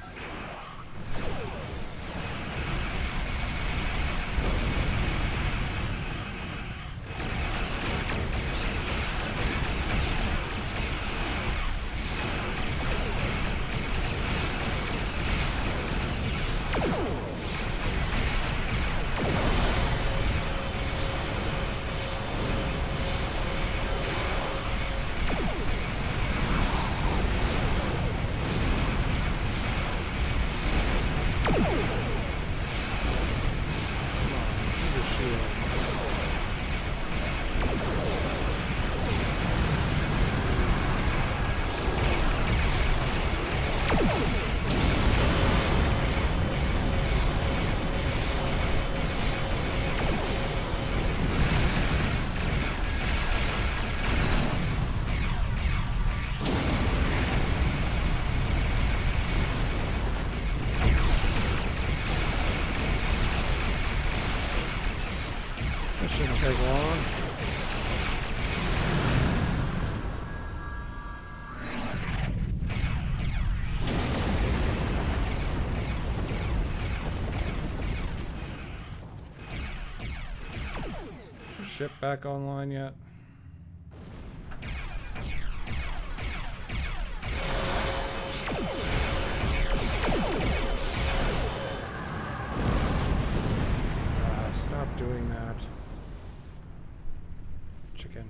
This shouldn't take long. Is your ship back online yet? Stop doing that. Chicken.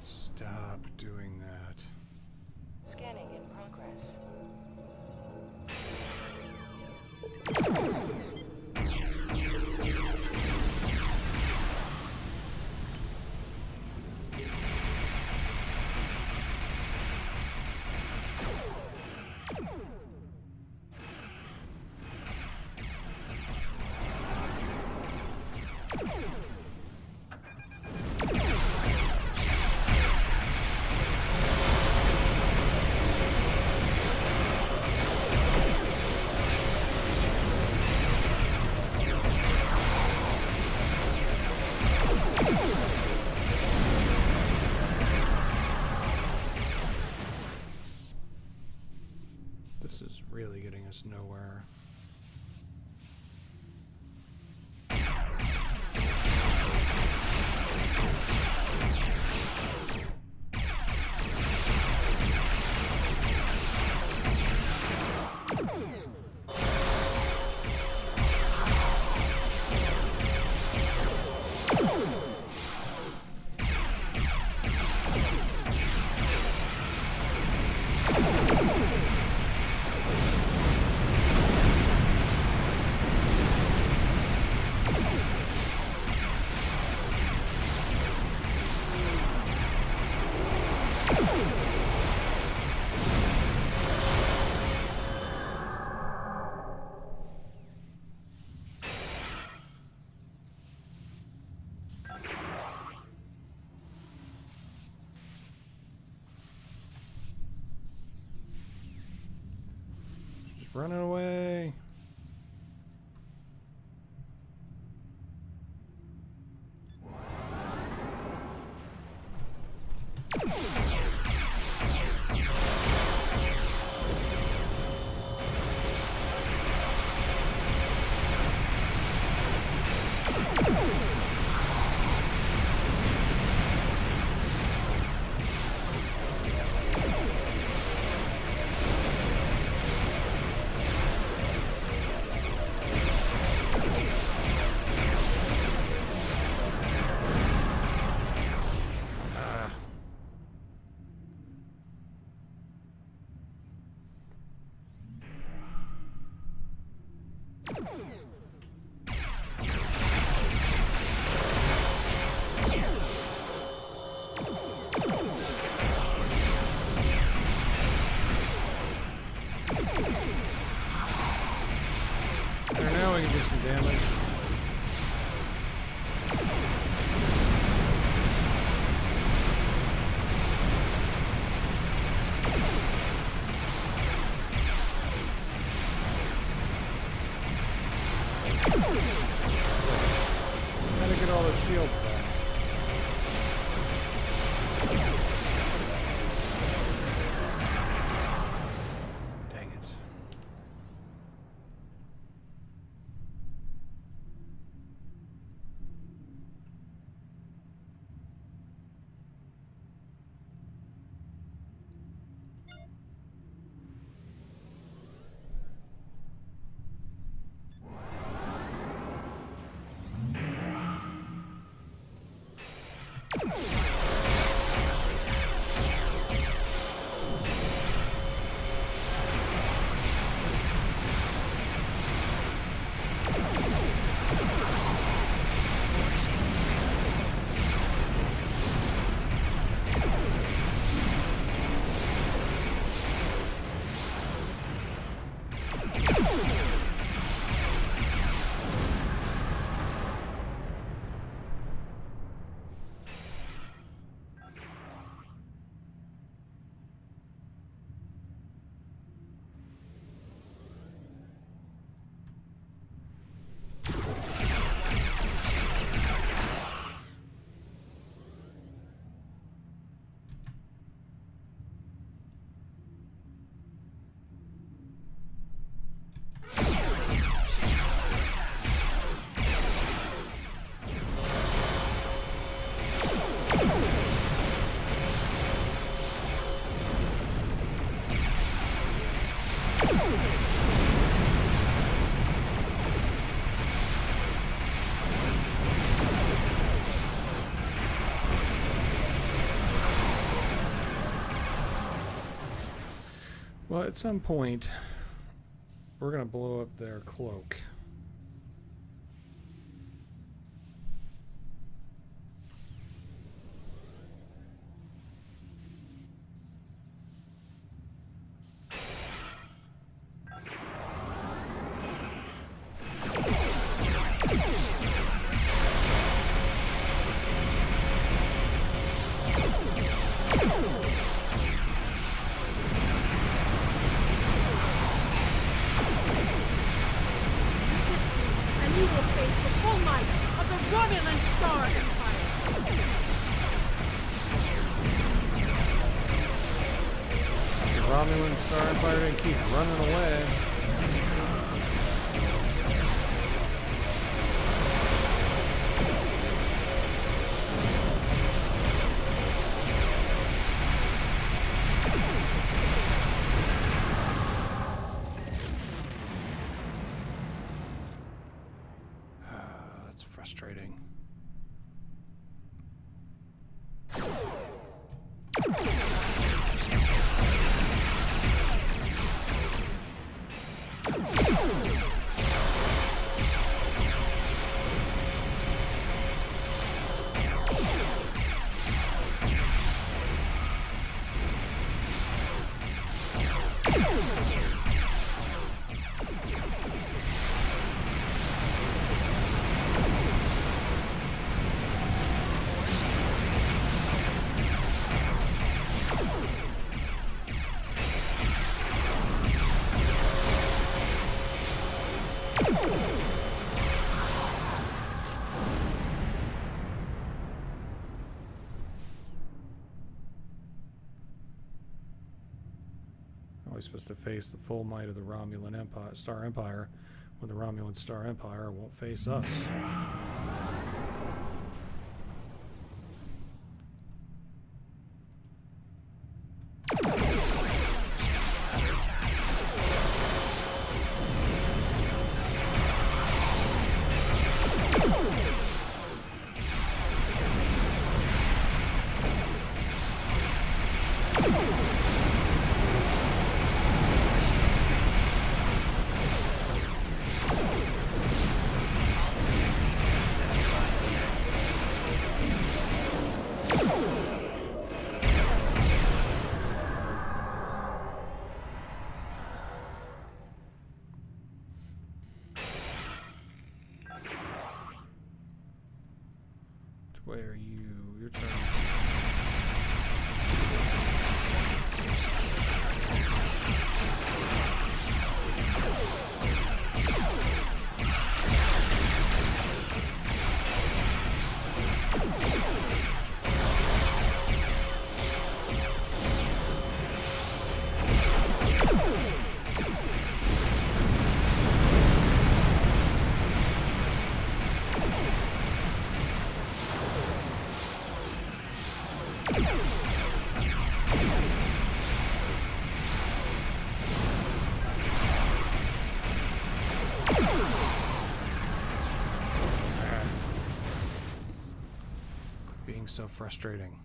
Stop doing that. Scanning in progress. This is really getting us nowhere. Just running away. There, now we can do some damage. Gotta get all those shields back. Dang it. Well, at some point, we're going to blow up their cloak. Romulan Star Empire and keep running away. That's frustrating. Always supposed to face the full might of the Romulan Empire, Star Empire, when the Romulan Star Empire won't face us. Where are you? Your turn. Being so frustrating.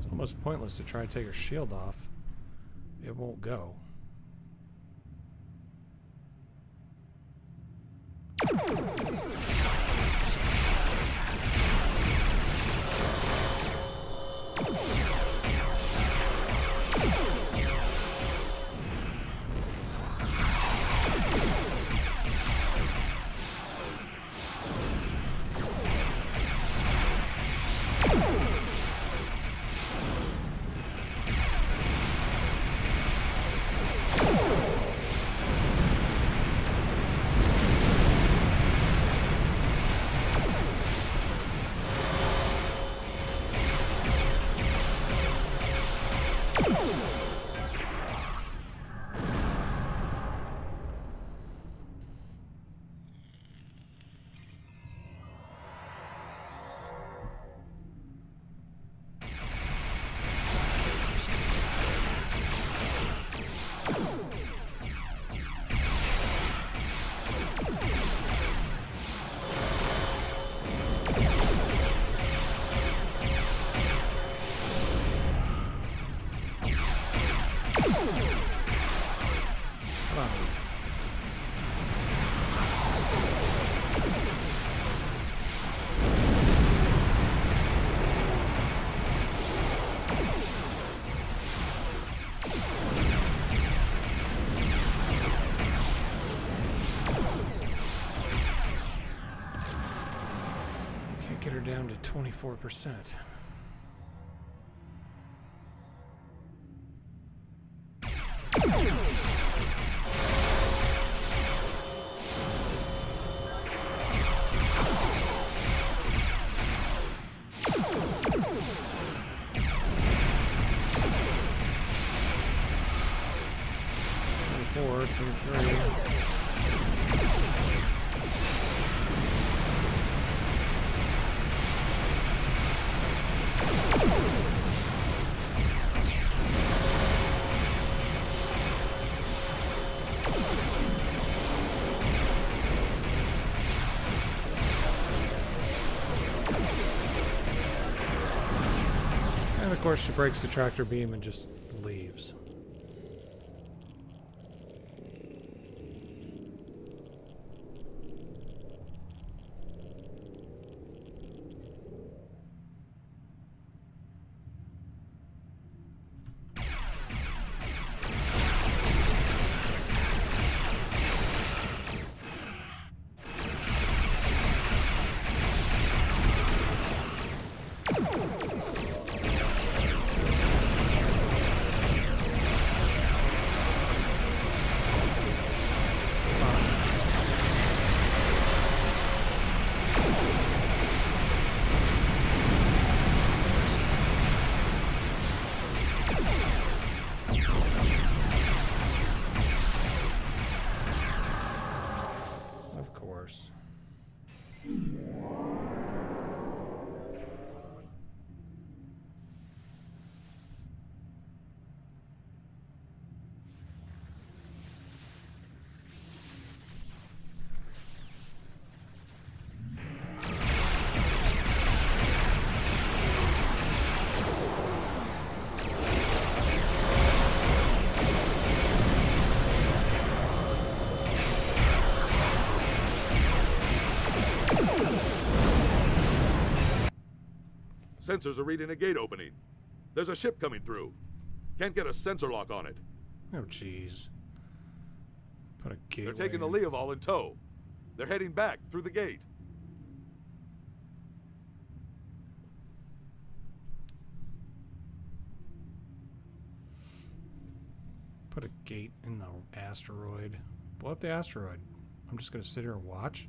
Almost pointless to try to take her shield off. It won't go. Can't get her down to 24%. And of course she breaks the tractor beam and just leaves. Of course. Sensors are reading a gate opening. There's a ship coming through. Can't get a sensor lock on it. Oh, jeez. Put a gateway. They're taking the Leoval in tow. They're heading back through the gate. Put a gate in the asteroid. Blow up the asteroid. I'm just gonna sit here and watch.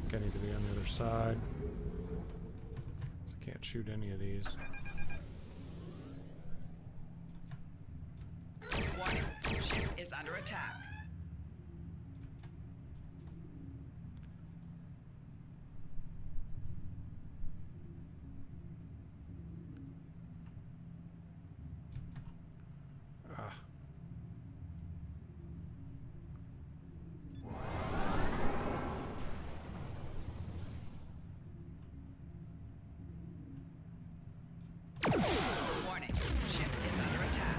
I need to be on the other side. I can't shoot any of these. Warning, ship is under attack. Warning, ship is under attack.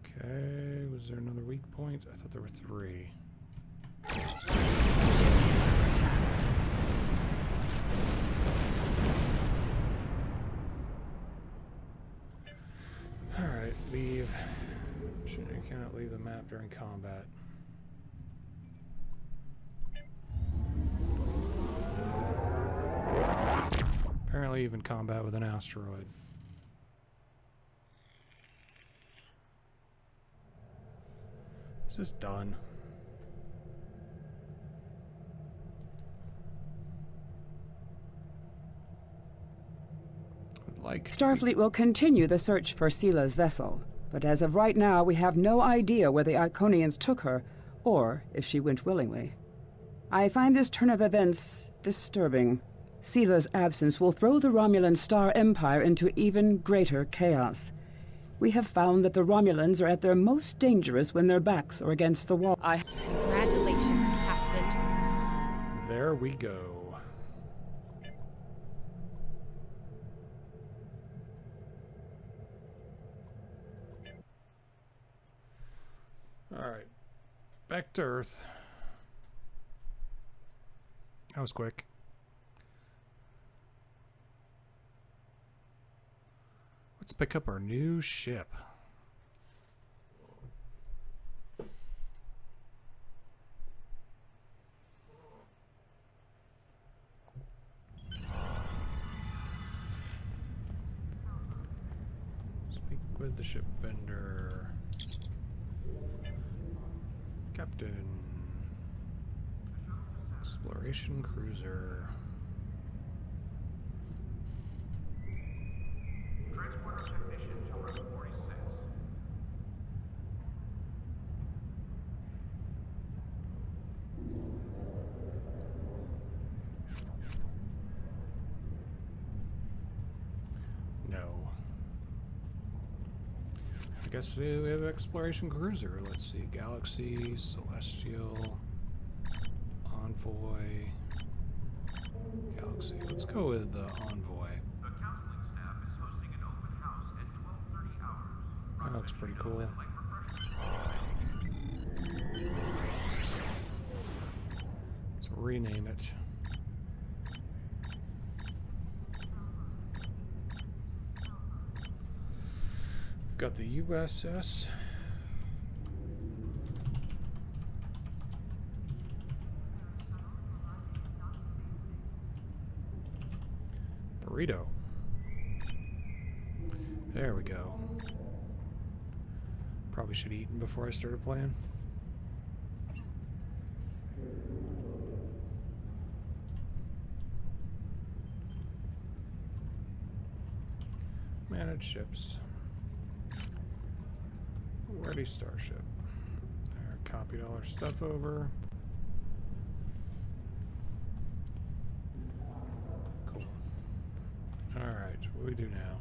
Okay, was there another weak point? I thought there were 3. Alright, leave. You cannot leave the map during combat. Apparently even combat with an asteroid. Is this done? Starfleet will continue the search for Seela's vessel, but as of right now, we have no idea where the Iconians took her, or if she went willingly. I find this turn of events disturbing. Sila's absence will throw the Romulan Star Empire into even greater chaos. We have found that the Romulans are at their most dangerous when their backs are against the wall. Congratulations, Captain. There we go. Alright. Back to Earth. That was quick. Let's pick up our new ship. Speak with the ship vendor. Captain. Exploration cruiser. Transporter technician to room 46. No. I guess we have exploration cruiser. Let's see. Galaxy, Celestial, Envoy, Galaxy. Let's go with the Envoy. The counseling staff is hosting an open house at 12:30 hours. That looks pretty cool. Let's rename it. We've got the USS. Burrito. There we go. Probably should have eaten before I started playing. Manage ships. Ready starship. There, copied all our stuff over. Cool. Alright, what do we do now?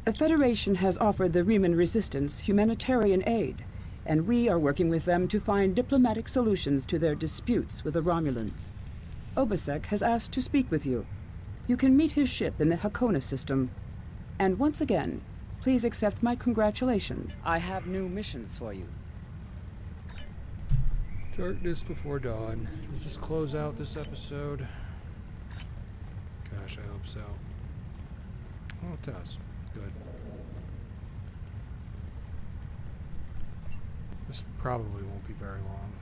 The Federation has offered the Riemann Resistance humanitarian aid, and we are working with them to find diplomatic solutions to their disputes with the Romulans. Obasek has asked to speak with you. You can meet his ship in the Hakona system. And once again, please accept my congratulations. I have new missions for you. Darkness Before Dawn. Does this close out this episode? Gosh, I hope so. Oh, it does. Good. This probably won't be very long.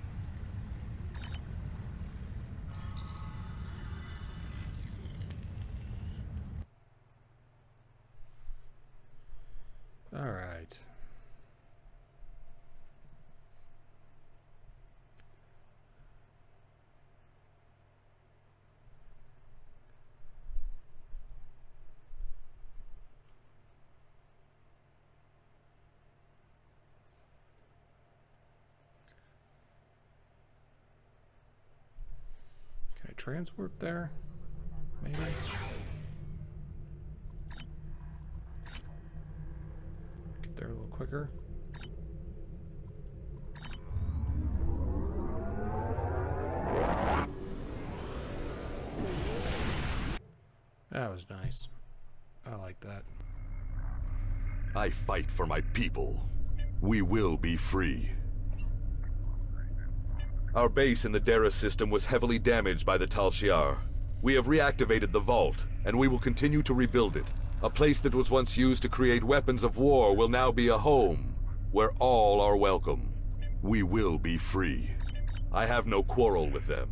All right. Can I transport there? Maybe. Get there a little quicker. That was nice. I like that. I fight for my people. We will be free. Our base in the Dara system was heavily damaged by the Tal Shiar. We have reactivated the vault, and we will continue to rebuild it. A place that was once used to create weapons of war will now be a home, where all are welcome. We will be free. I have no quarrel with them.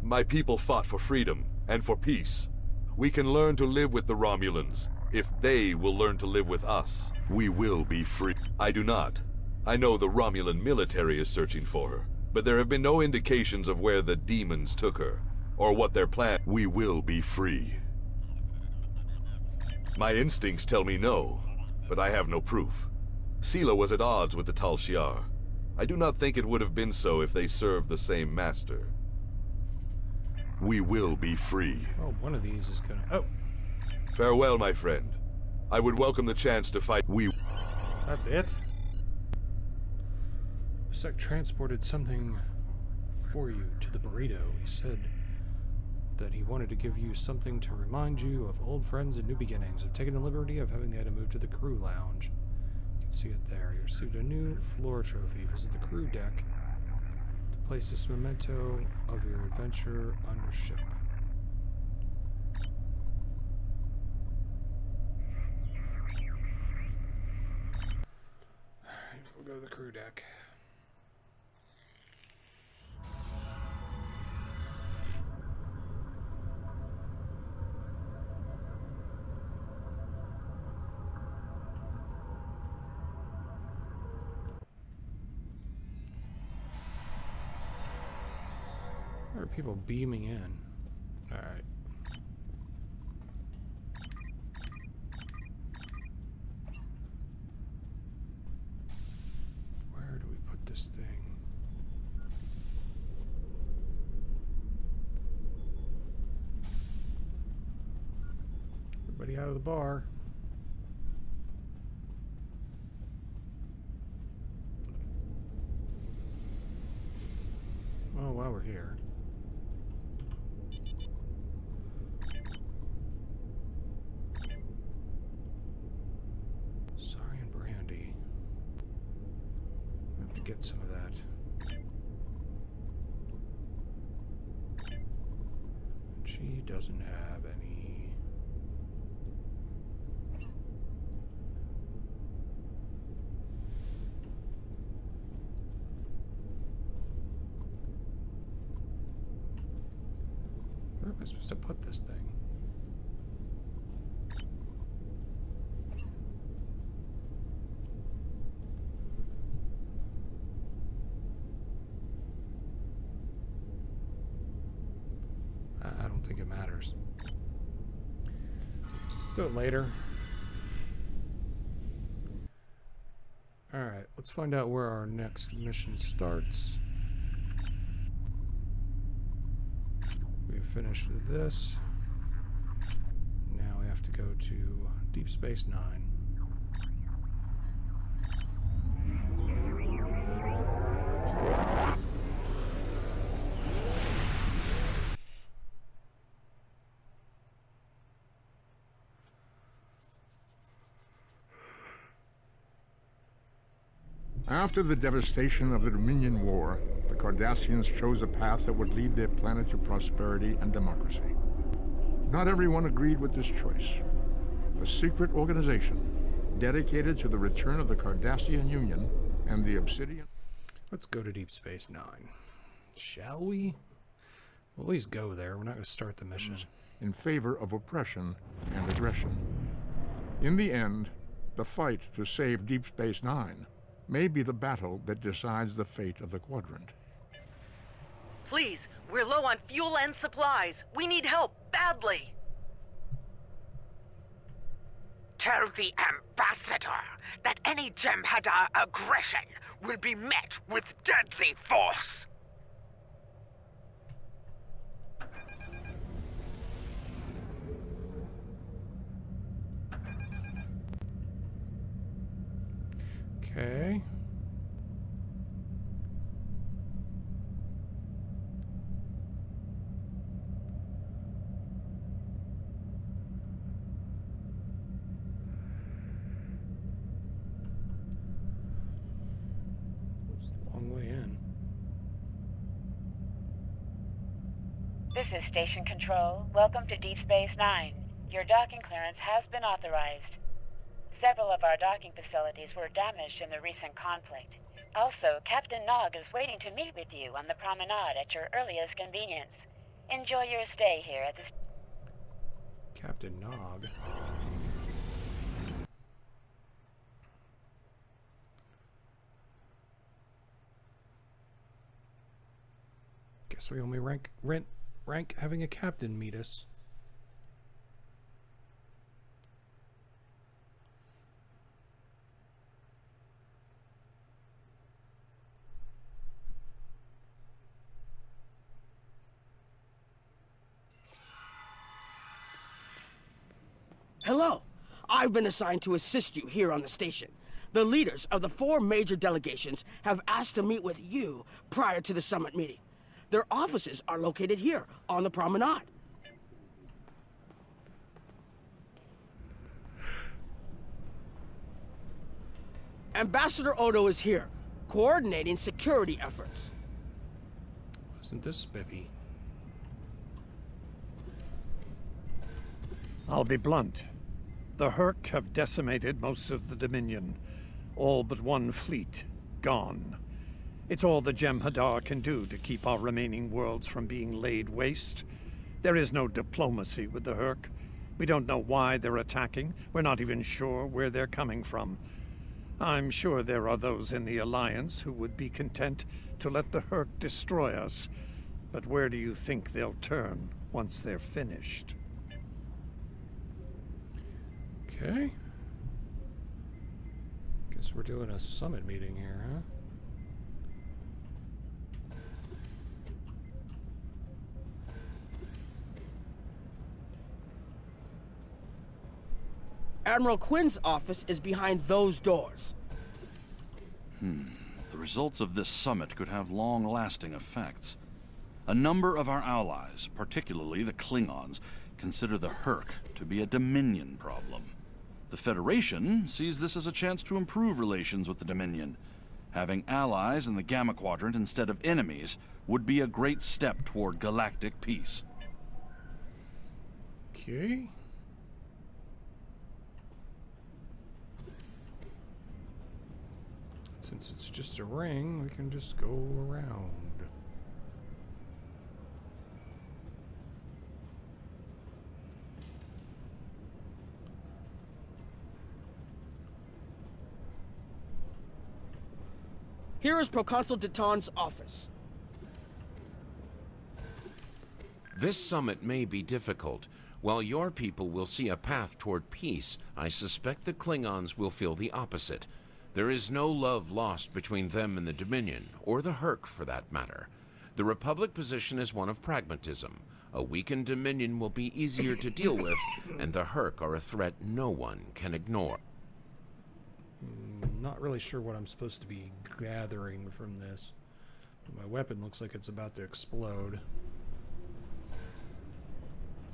My people fought for freedom and for peace. We can learn to live with the Romulans, if they will learn to live with us. We will be free. I do not. I know the Romulan military is searching for her, but there have been no indications of where the demons took her, or what their plan. We will be free. My instincts tell me no, but I have no proof. Sela was at odds with the Tal Shiar. I do not think it would have been so if they served the same master. We will be free. Oh, one of these is gonna... Oh! Farewell, my friend. I would welcome the chance to fight. That's it? Sec transported something for you to the burrito. He said that he wanted to give you something to remind you of old friends and new beginnings. I've taken the liberty of having the item moved to the crew lounge. You can see it there. You received a new floor trophy. Visit the crew deck to place this memento of your adventure on your ship. Alright, we'll go to the crew deck. There are people beaming in. Alright. Where do we put this thing? Everybody out of the bar. Well, while we're here. Get some of that. And she doesn't have any. Where am I supposed to put this thing? I don't think it matters. Do it later. Alright, let's find out where our next mission starts. We've finished with this. Now we have to go to Deep Space Nine. After the devastation of the Dominion War, the Cardassians chose a path that would lead their planet to prosperity and democracy. Not everyone agreed with this choice. A secret organization dedicated to the return of the Cardassian Union and the Obsidian... Let's go to Deep Space Nine. Shall we? We'll at least go there. We're not going to start the mission. ...in favor of oppression and aggression. In the end, the fight to save Deep Space Nine may be the battle that decides the fate of the quadrant. Please, we're low on fuel and supplies. We need help badly. Tell the ambassador that any Jem'Hadar aggression will be met with deadly force. Okay. It's a long way in. This is Station Control. Welcome to Deep Space Nine. Your docking clearance has been authorized. Several of our docking facilities were damaged in the recent conflict. Also, Captain Nog is waiting to meet with you on the promenade at your earliest convenience. Enjoy your stay here at the... Captain Nog. Guess we only rank having a captain meet us. Hello. I've been assigned to assist you here on the station. The leaders of the 4 major delegations have asked to meet with you prior to the summit meeting. Their offices are located here on the promenade. Ambassador Odo is here, coordinating security efforts. Wasn't this spiffy? I'll be blunt. The Herc have decimated most of the Dominion. All but one fleet gone. It's all the Jem'Hadar can do to keep our remaining worlds from being laid waste. There is no diplomacy with the Herc. We don't know why they're attacking. We're not even sure where they're coming from. I'm sure there are those in the Alliance who would be content to let the Herc destroy us. But where do you think they'll turn once they're finished? Okay. Guess we're doing a summit meeting here, huh? Admiral Quinn's office is behind those doors. The results of this summit could have long-lasting effects. A number of our allies, particularly the Klingons, consider the Herc to be a Dominion problem. The Federation sees this as a chance to improve relations with the Dominion. Having allies in the Gamma Quadrant instead of enemies would be a great step toward galactic peace. Okay. Since it's just a ring, we can just go around. Here is Proconsul Deton's office. This summit may be difficult. While your people will see a path toward peace, I suspect the Klingons will feel the opposite. There is no love lost between them and the Dominion, or the Herc for that matter. The Republic position is one of pragmatism. A weakened Dominion will be easier to deal with, and the Herc are a threat no one can ignore. Not really sure what I'm supposed to be gathering from this. My weapon looks like it's about to explode.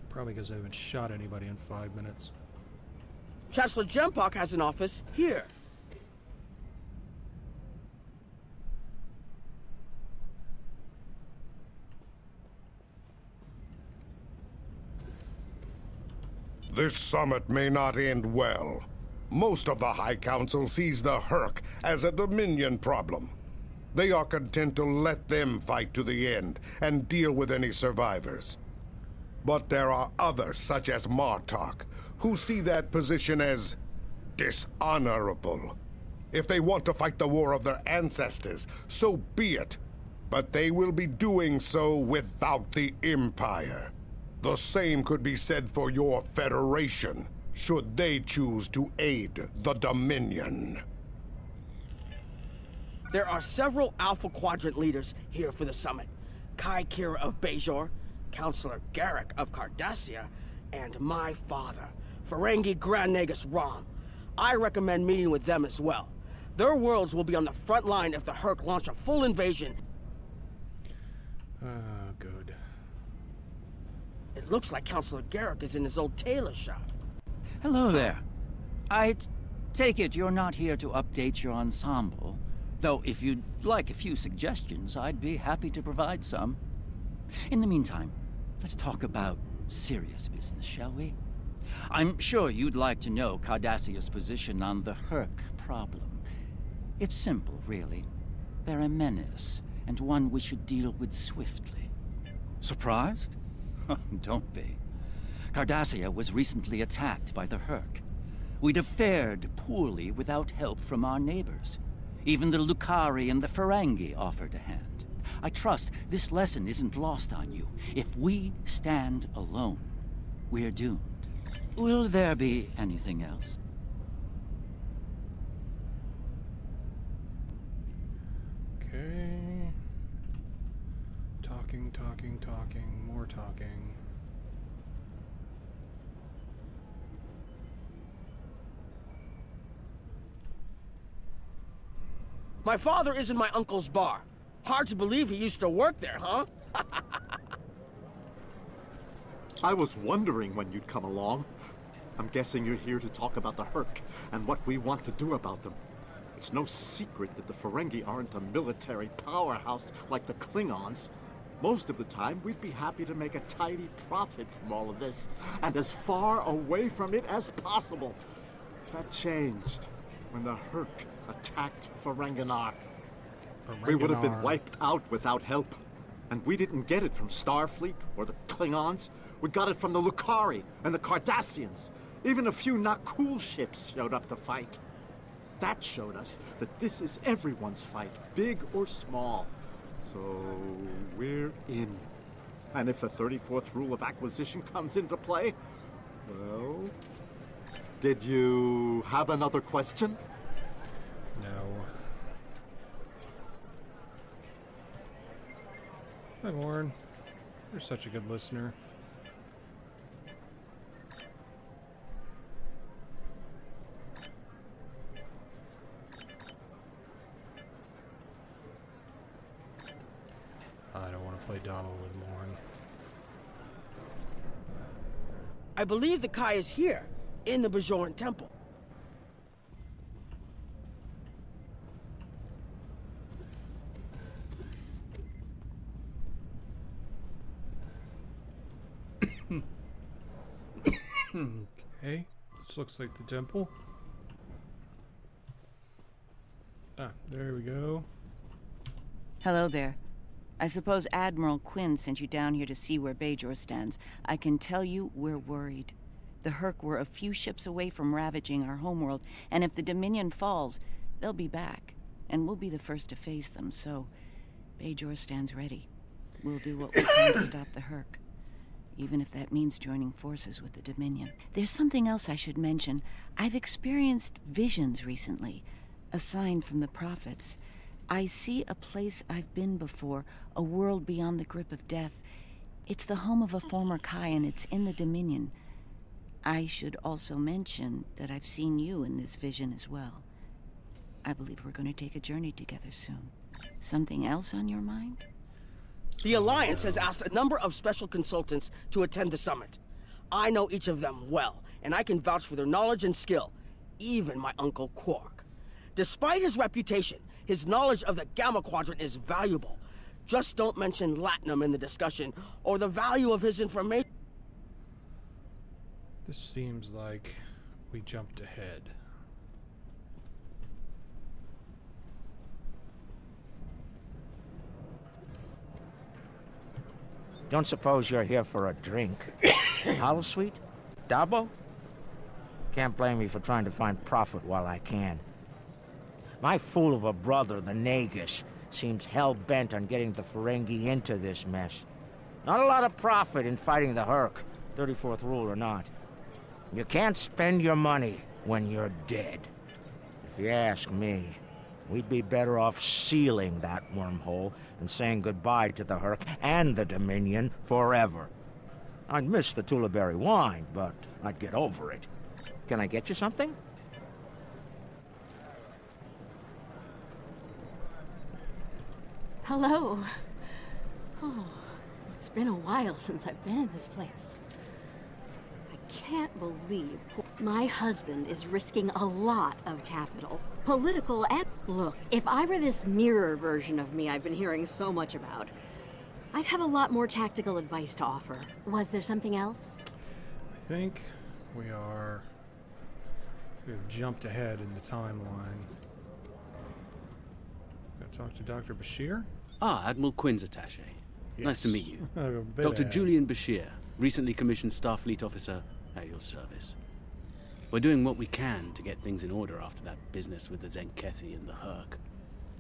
Probably because I haven't shot anybody in 5 minutes. Chancellor Jempok has an office here. This summit may not end well. Most of the High Council sees the Herc as a Dominion problem. They are content to let them fight to the end and deal with any survivors. But there are others, such as Martok, who see that position as dishonorable. If they want to fight the war of their ancestors, so be it. But they will be doing so without the Empire. The same could be said for your Federation, should they choose to aid the Dominion. There are several Alpha Quadrant leaders here for the summit. Kai Kira of Bajor, Counselor Garrick of Cardassia, and my father, Ferengi Grand Nagus Rom. I recommend meeting with them as well. Their worlds will be on the front line if the Herc launch a full invasion. Good. It looks like Counselor Garrick is in his old tailor shop. Hello there. I take it you're not here to update your ensemble, though if you'd like a few suggestions, I'd be happy to provide some. In the meantime, let's talk about serious business, shall we? I'm sure you'd like to know Cardassia's position on the Herc problem. It's simple, really. They're a menace, and one we should deal with swiftly. Surprised? Don't be. Cardassia was recently attacked by the Herc. We'd have fared poorly without help from our neighbors. Even the Lucari and the Ferengi offered a hand. I trust this lesson isn't lost on you. If we stand alone, we're doomed. Will there be anything else? Okay. Talking, more talking. My father is in my uncle's bar. Hard to believe he used to work there, huh? I was wondering when you'd come along. I'm guessing you're here to talk about the Herc and what we want to do about them. It's no secret that the Ferengi aren't a military powerhouse like the Klingons. Most of the time, we'd be happy to make a tidy profit from all of this, and as far away from it as possible. That changed when the Herc attacked Ferenginar. We would have been wiped out without help. And we didn't get it from Starfleet or the Klingons. We got it from the Lucari and the Cardassians. Even a few not-cool ships showed up to fight. That showed us that this is everyone's fight, big or small. So we're in. And if the 34th rule of acquisition comes into play, well... Did you have another question? No. Hi, Warren. You're such a good listener. I don't want to play Dama with Warren. I believe the Kai is here, in the Bajoran Temple. Okay, this looks like the temple. Ah, there we go. Hello there. I suppose Admiral Quinn sent you down here to see where Bajor stands. I can tell you we're worried. The Herc were a few ships away from ravaging our homeworld, and if the Dominion falls, they'll be back, and we'll be the first to face them, so Bajor stands ready. We'll do what we can to stop the Herc, even if that means joining forces with the Dominion. There's something else I should mention. I've experienced visions recently, a sign from the prophets. I see a place I've been before, a world beyond the grip of death. It's the home of a former Kai, and it's in the Dominion. I should also mention that I've seen you in this vision as well. I believe we're going to take a journey together soon. Something else on your mind? The Alliance has asked a number of special consultants to attend the summit. I know each of them well, and I can vouch for their knowledge and skill, even my Uncle Quark. Despite his reputation, his knowledge of the Gamma Quadrant is valuable. Just don't mention Latinum in the discussion, or the value of his information. This seems like we jumped ahead. Don't suppose you're here for a drink? Holosuite? Dabo? Can't blame me for trying to find profit while I can. My fool of a brother, the Nagus, seems hell-bent on getting the Ferengi into this mess. Not a lot of profit in fighting the Herc, 34th rule or not. You can't spend your money when you're dead. If you ask me, we'd be better off sealing that wormhole and saying goodbye to the Herc and the Dominion forever. I'd miss the Tulaberry wine, but I'd get over it. Can I get you something? Hello. Oh, it's been a while since I've been in this place. I can't believe my husband is risking a lot of capital. Political and... Look, if I were this mirror version of me I've been hearing so much about, I'd have a lot more tactical advice to offer. Was there something else? I think we've jumped ahead in the timeline. Gotta talk to Dr. Bashir? Ah, Admiral Quinn's attaché. Yes. Nice to meet you. Dr. Dr. Julian Bashir, recently commissioned Starfleet officer at your service. We're doing what we can to get things in order after that business with the Zenkethi and the Herc.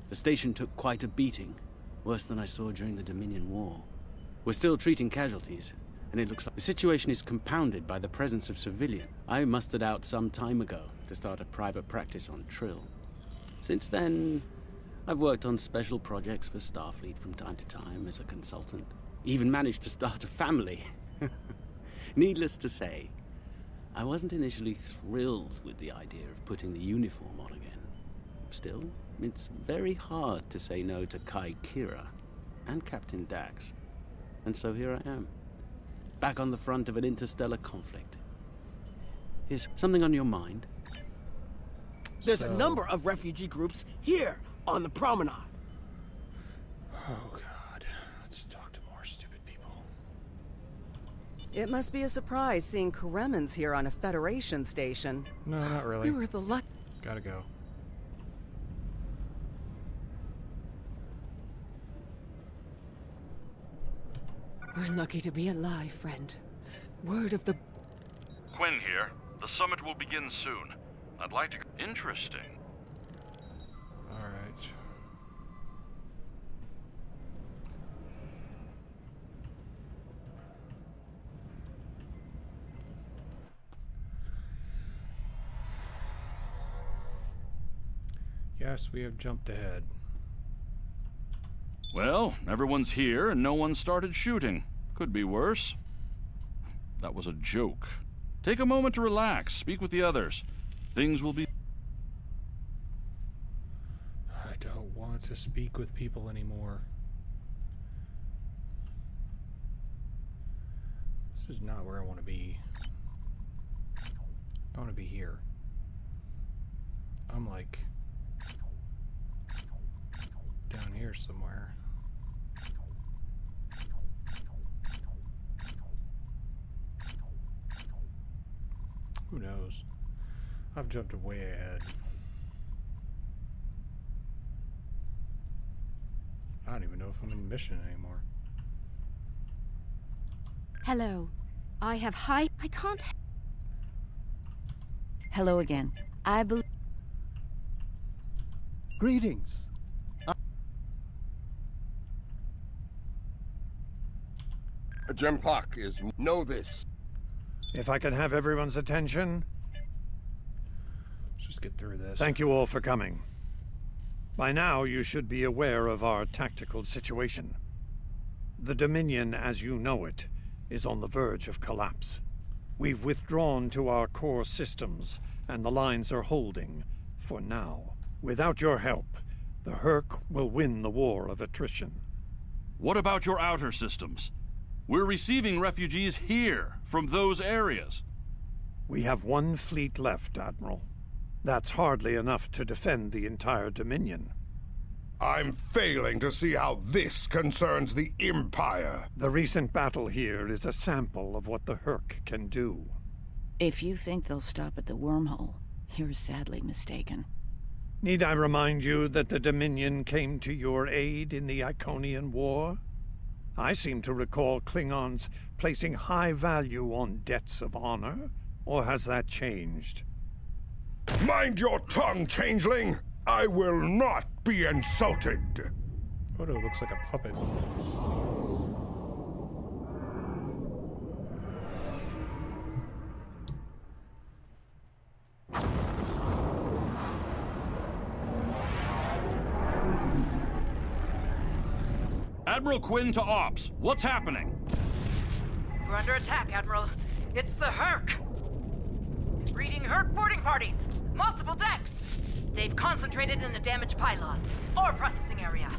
The station took quite a beating, worse than I saw during the Dominion War. We're still treating casualties, and it looks like the situation is compounded by the presence of civilians. I mustered out some time ago to start a private practice on Trill. Since then, I've worked on special projects for Starfleet from time to time as a consultant. Even managed to start a family. Needless to say, I wasn't initially thrilled with the idea of putting the uniform on again. Still, it's very hard to say no to Kai Kira and Captain Dax. And so here I am, back on the front of an interstellar conflict. Is something on your mind? There's a number of refugee groups here on the promenade. Oh God, let's talk to more stupid people. It must be a surprise seeing Karemans here on a Federation station. No, not really. We were the luck. Gotta go. We're lucky to be alive, friend. Word of the... Quinn here. The summit will begin soon. I'd like to... Interesting. Alright. Yes, we have jumped ahead. Well, everyone's here and no one started shooting. Could be worse. That was a joke. Take a moment to relax. Speak with the others. Things will be... I don't want to speak with people anymore. This is not where I want to be. I want to be here. I'm like... down here somewhere. Who knows? I've jumped way ahead. I don't even know if I'm in mission anymore. Hello. I have I can't... Hello again. I believe... Greetings. Gempak is... Know this. If I can have everyone's attention... Let's just get through this. Thank you all for coming. By now, you should be aware of our tactical situation. The Dominion, as you know it, is on the verge of collapse. We've withdrawn to our core systems, and the lines are holding, for now. Without your help, the Herc will win the war of attrition. What about your outer systems? We're receiving refugees here, from those areas. We have one fleet left, Admiral. That's hardly enough to defend the entire Dominion. I'm failing to see how this concerns the Empire. The recent battle here is a sample of what the Herc can do. If you think they'll stop at the wormhole, you're sadly mistaken. Need I remind you that the Dominion came to your aid in the Iconian War? I seem to recall Klingons placing high value on debts of honor, or has that changed? Mind your tongue, changeling! I will not be insulted! Odo looks like a puppet. Admiral Quinn to Ops. What's happening? We're under attack, Admiral. It's the Herc. Reading Herc boarding parties. Multiple decks. They've concentrated in the damaged pylons. Ore processing area.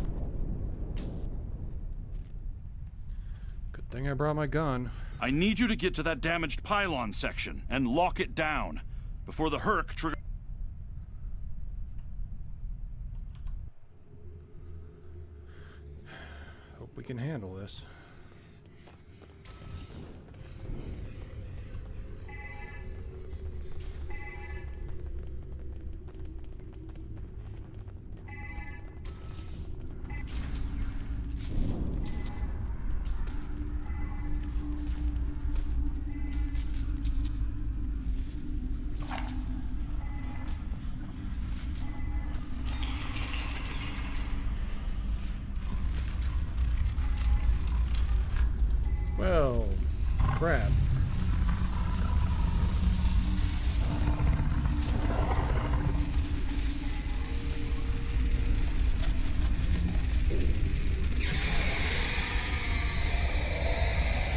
Good thing I brought my gun. I need you to get to that damaged pylon section and lock it down before the Herc trigger... Hope we can handle this. Well, crap.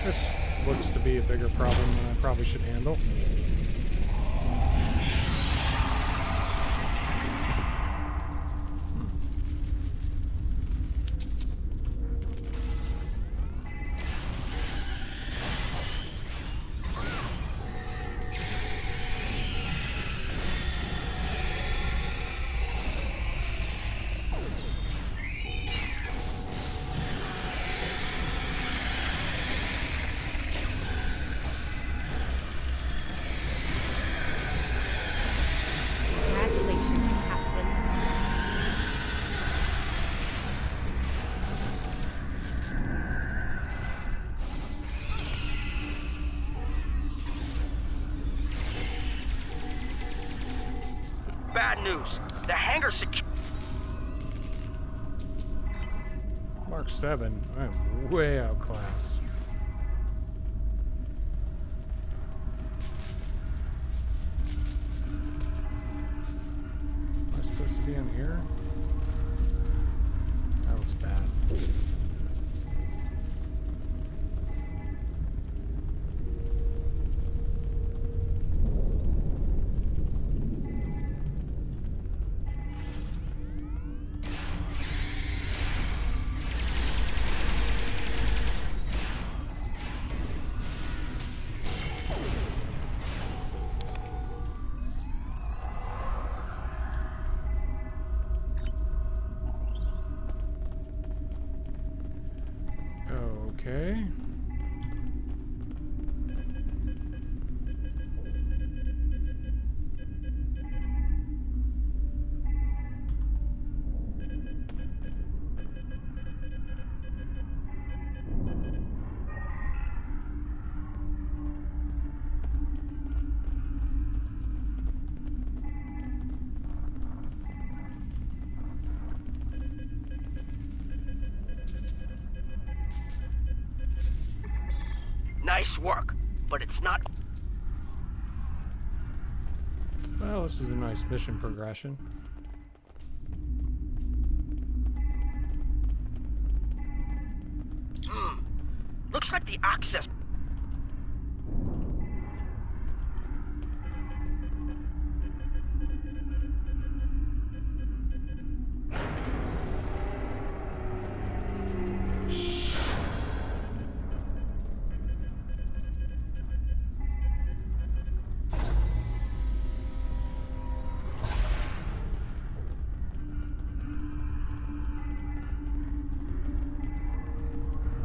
This looks to be a bigger problem than I probably should handle. bad news. The hangar Mark 7. I'm way outclassed. Am I supposed to be in here? That looks bad. Okay. Nice work, but it's not. Well, this is a nice mission progression. Looks like the access.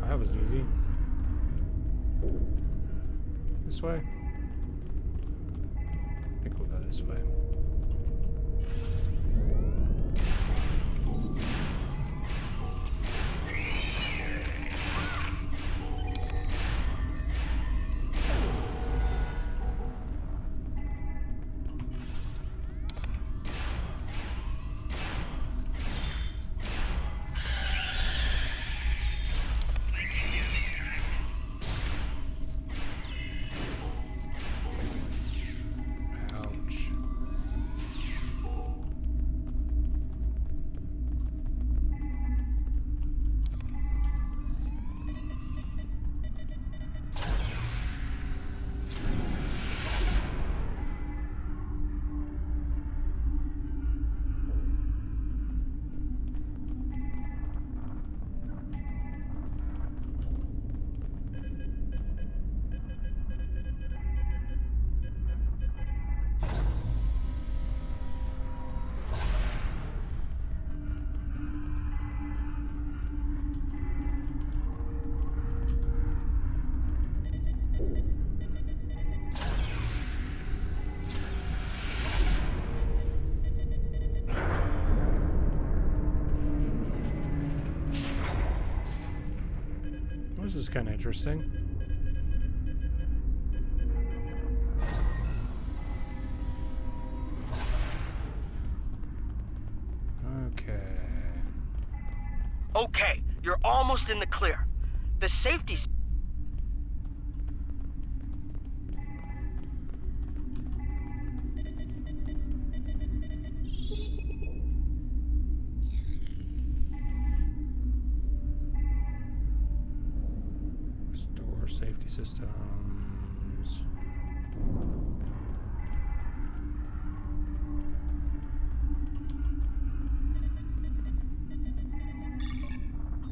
That was easy. This way? I think we'll go this way. This is kind of interesting. Okay. Okay, you're almost in the clear. The safety. Store safety systems.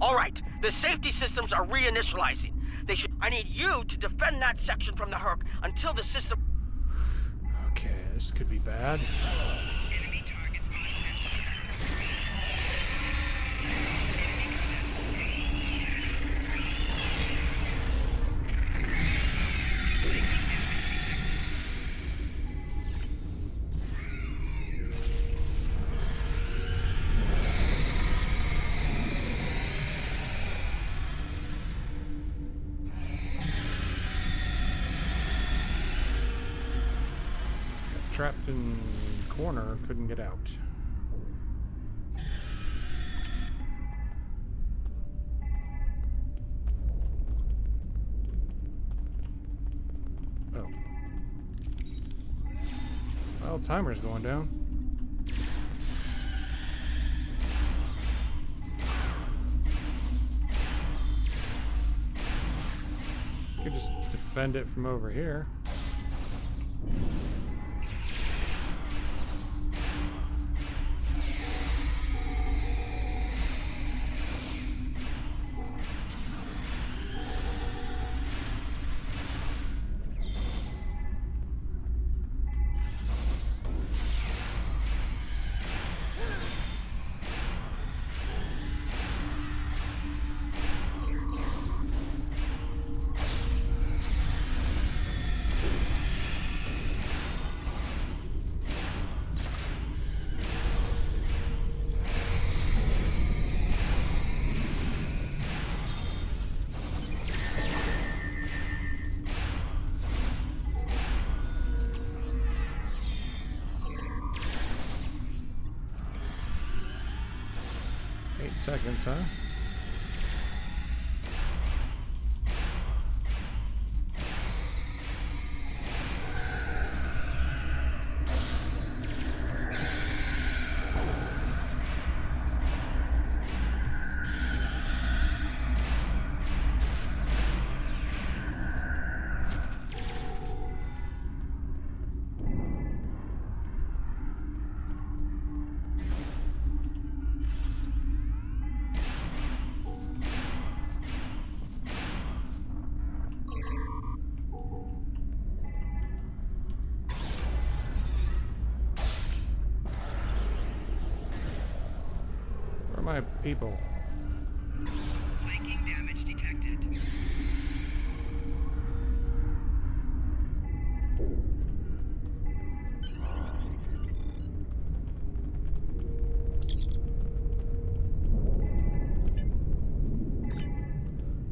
All right, the safety systems are reinitializing. They should. I need you to defend that section from the Herc until the system. Okay, this could be bad. Trapped in corner, couldn't get out. Oh. Well, timer's going down. Could just defend it from over here. Seconds, huh? My people. Flanking damage detected.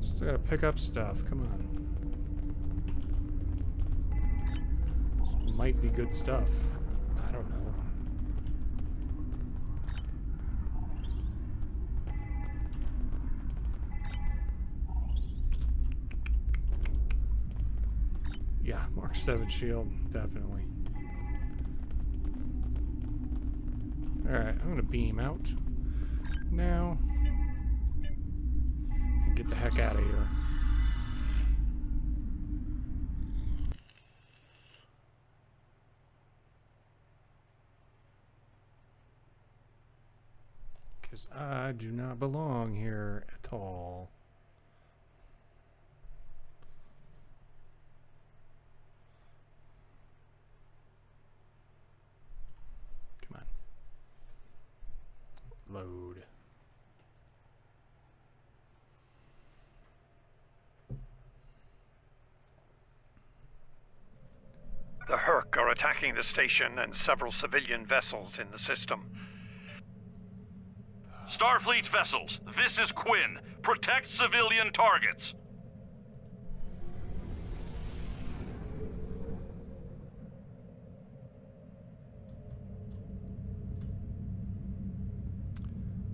Still gotta pick up stuff. Come on. This might be good stuff. I don't know. Yeah, Mark 7 shield, definitely. Alright, I'm gonna beam out now and get the heck out of here. Because I do not belong here at all. Load. The Herc are attacking the station and several civilian vessels in the system. Starfleet vessels, this is Quinn. Protect civilian targets.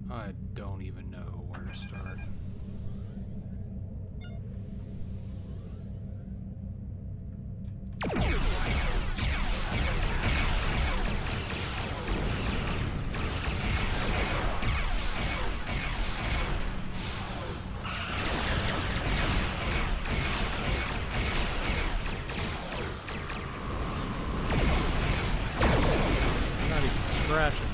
I don't even know where to start. I'm not even scratching.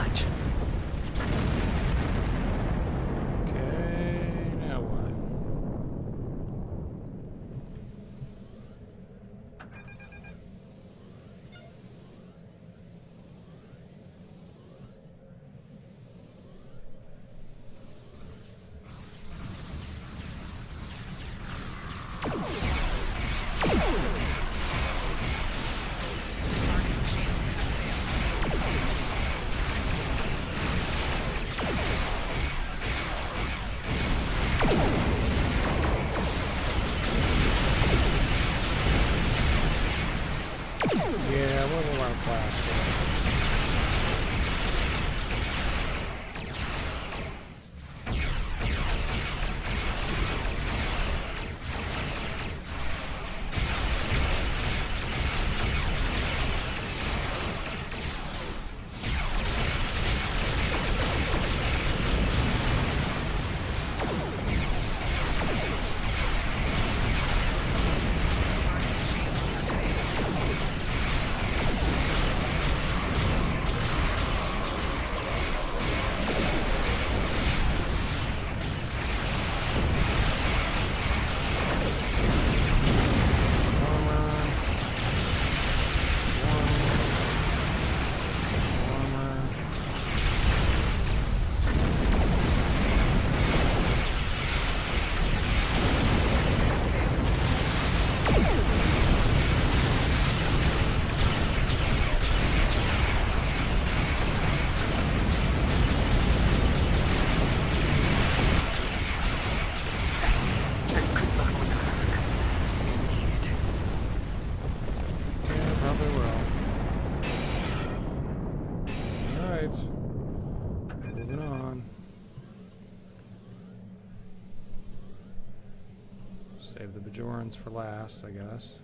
much. Okay, now what? Yeah, we'll go around plastic. Moving on. Save the Bajorans for last, I guess.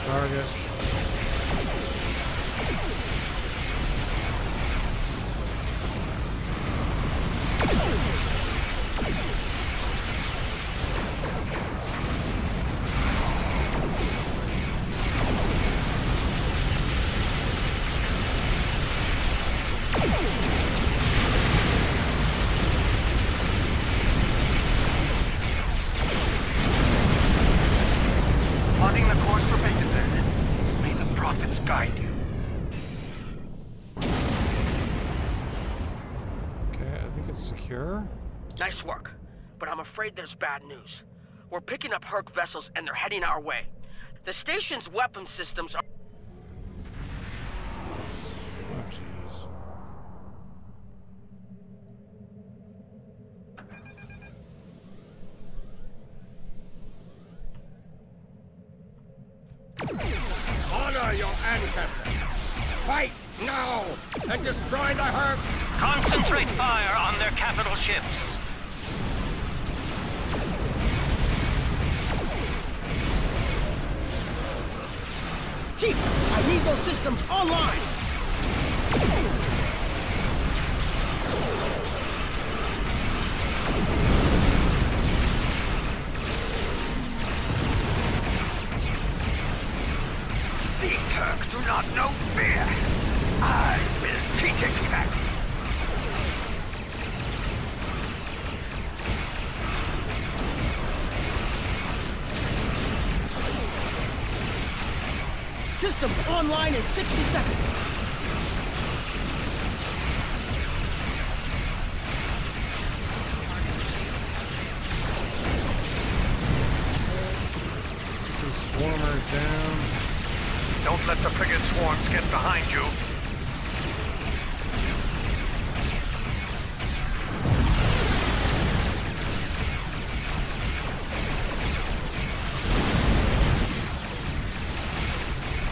Target. Plotting the course for Pegasus. May the prophets guide you. Okay, I think it's secure. Nice work, but I'm afraid there's bad news. We're picking up Herc vessels and they're heading our way. The station's weapon systems are... Oh, jeez. Honor your ancestors. Fight now and destroy the Herc. Concentrate fire on their capital ships. Chief, I need those systems online! These Herc do not know fear. I will teach it to them. Systems online in 60 seconds. These swarmers down. Don't let the frigates swarms get behind you.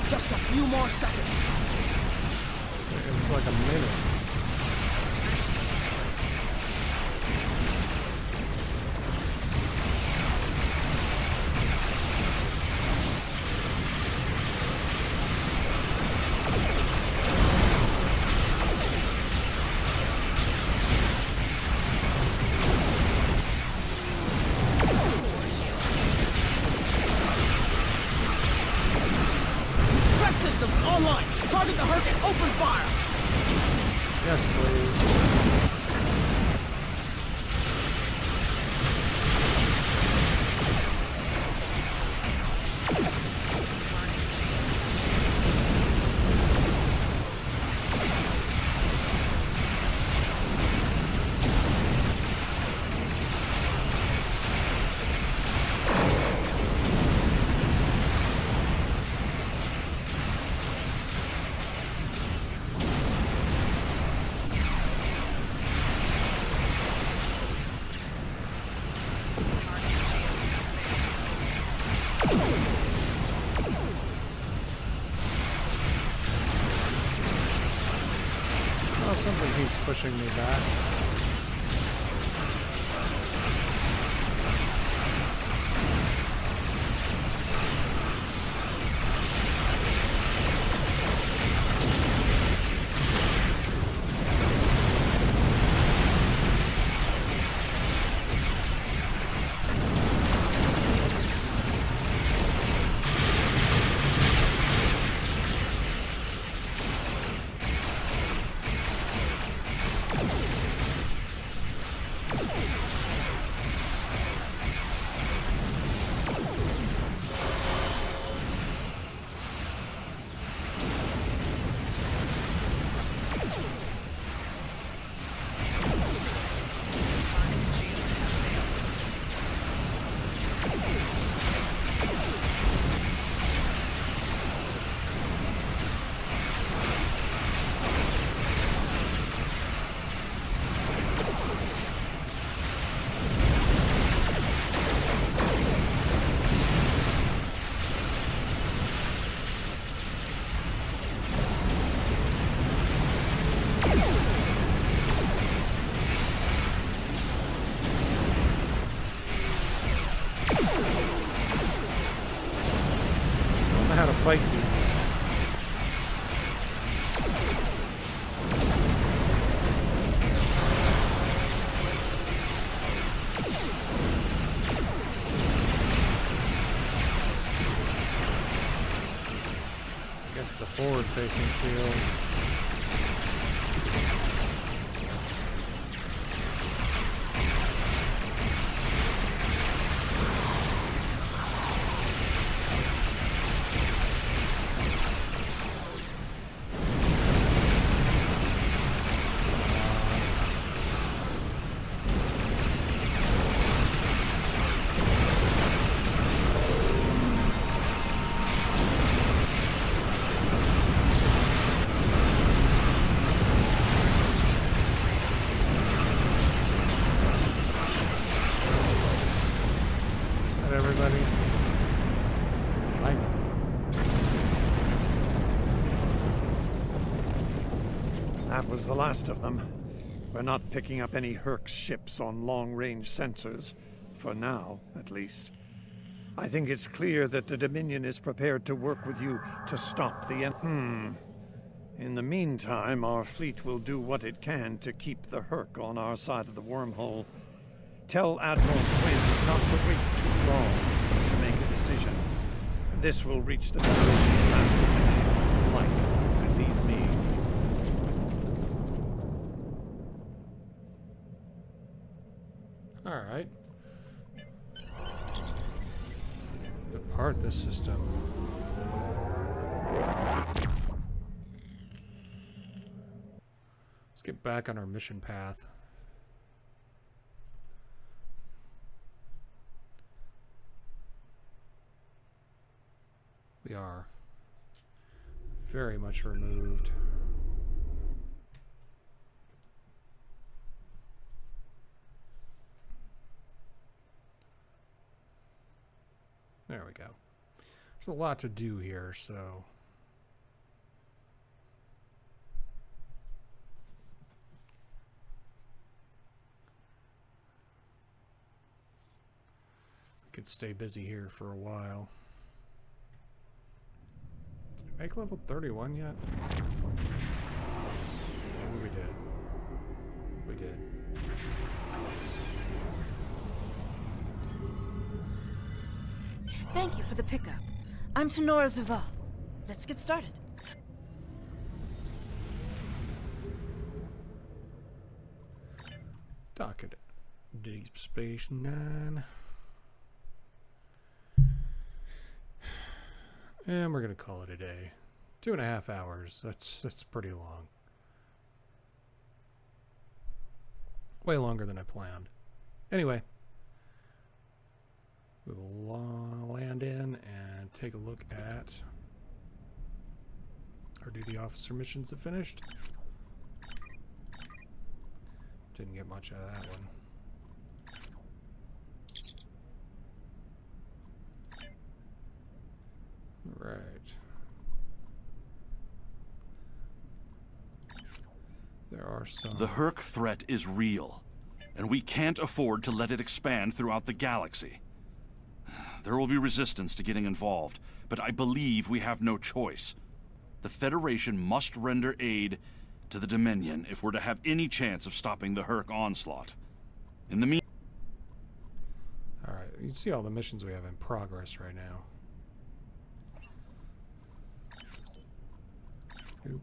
Just a few more seconds. It was like a minute. Threat systems online. Target the Herc and open fire. Yes, please. Oh, something keeps pushing me back. I know how to fight these. I guess it's a forward-facing shield. Everybody. Finally. That was the last of them. We're not picking up any Herc ships on long-range sensors. For now, at least. I think it's clear that the Dominion is prepared to work with you to stop the In the meantime, our fleet will do what it can to keep the Herc on our side of the wormhole. Tell Admiral Quinn not to wait too long to make a decision. This will reach the Federation faster than you like, believe me. All right. Depart the system. Let's get back on our mission path. We are very much removed. There we go. There's a lot to do here, so... could stay busy here for a while. Did we make level 31 yet? Maybe we did. We did. Thank you for the pickup. I'm Tenora Zuval. Let's get started. Docket. Deep Space Nine. And we're gonna call it a day. 2.5 hours. That's pretty long. Way longer than I planned. Anyway, we will land in and take a look at our duty officer missions that finished. Didn't get much out of that one. Right. There are some... The Herc threat is real, and we can't afford to let it expand throughout the galaxy. There will be resistance to getting involved, but I believe we have no choice. The Federation must render aid to the Dominion if we're to have any chance of stopping the Herc onslaught. In the meantime... Alright, you see all the missions we have in progress right now. Nope.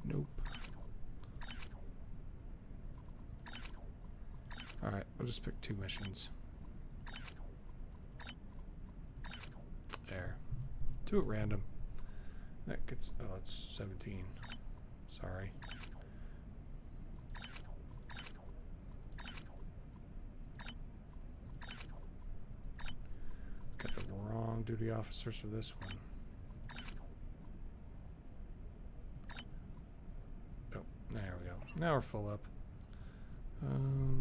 Nope. Alright, I'll just pick 2 missions. There. 2 at random. That gets... oh, it's 17. Sorry. Got the wrong duty officers for this one. Oh, there we go. Now we're full up.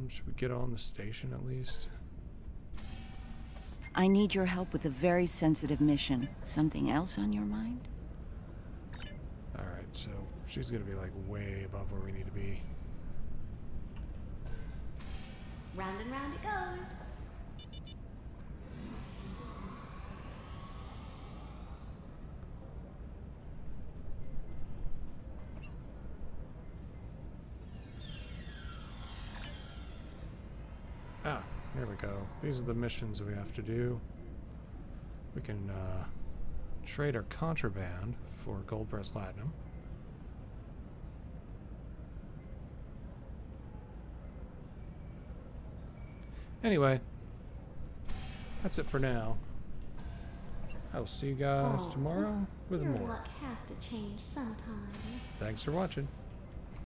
Should we get on the station at least? I need your help with a very sensitive mission. Something else on your mind? Alright, so she's gonna be like way above where we need to be. Round and round it goes. Ah, there we go. These are the missions that we have to do. We can trade our contraband for gold press platinum. Anyway, that's it for now. I will see you guys tomorrow with your more. luck has to change sometime. Thanks for watching.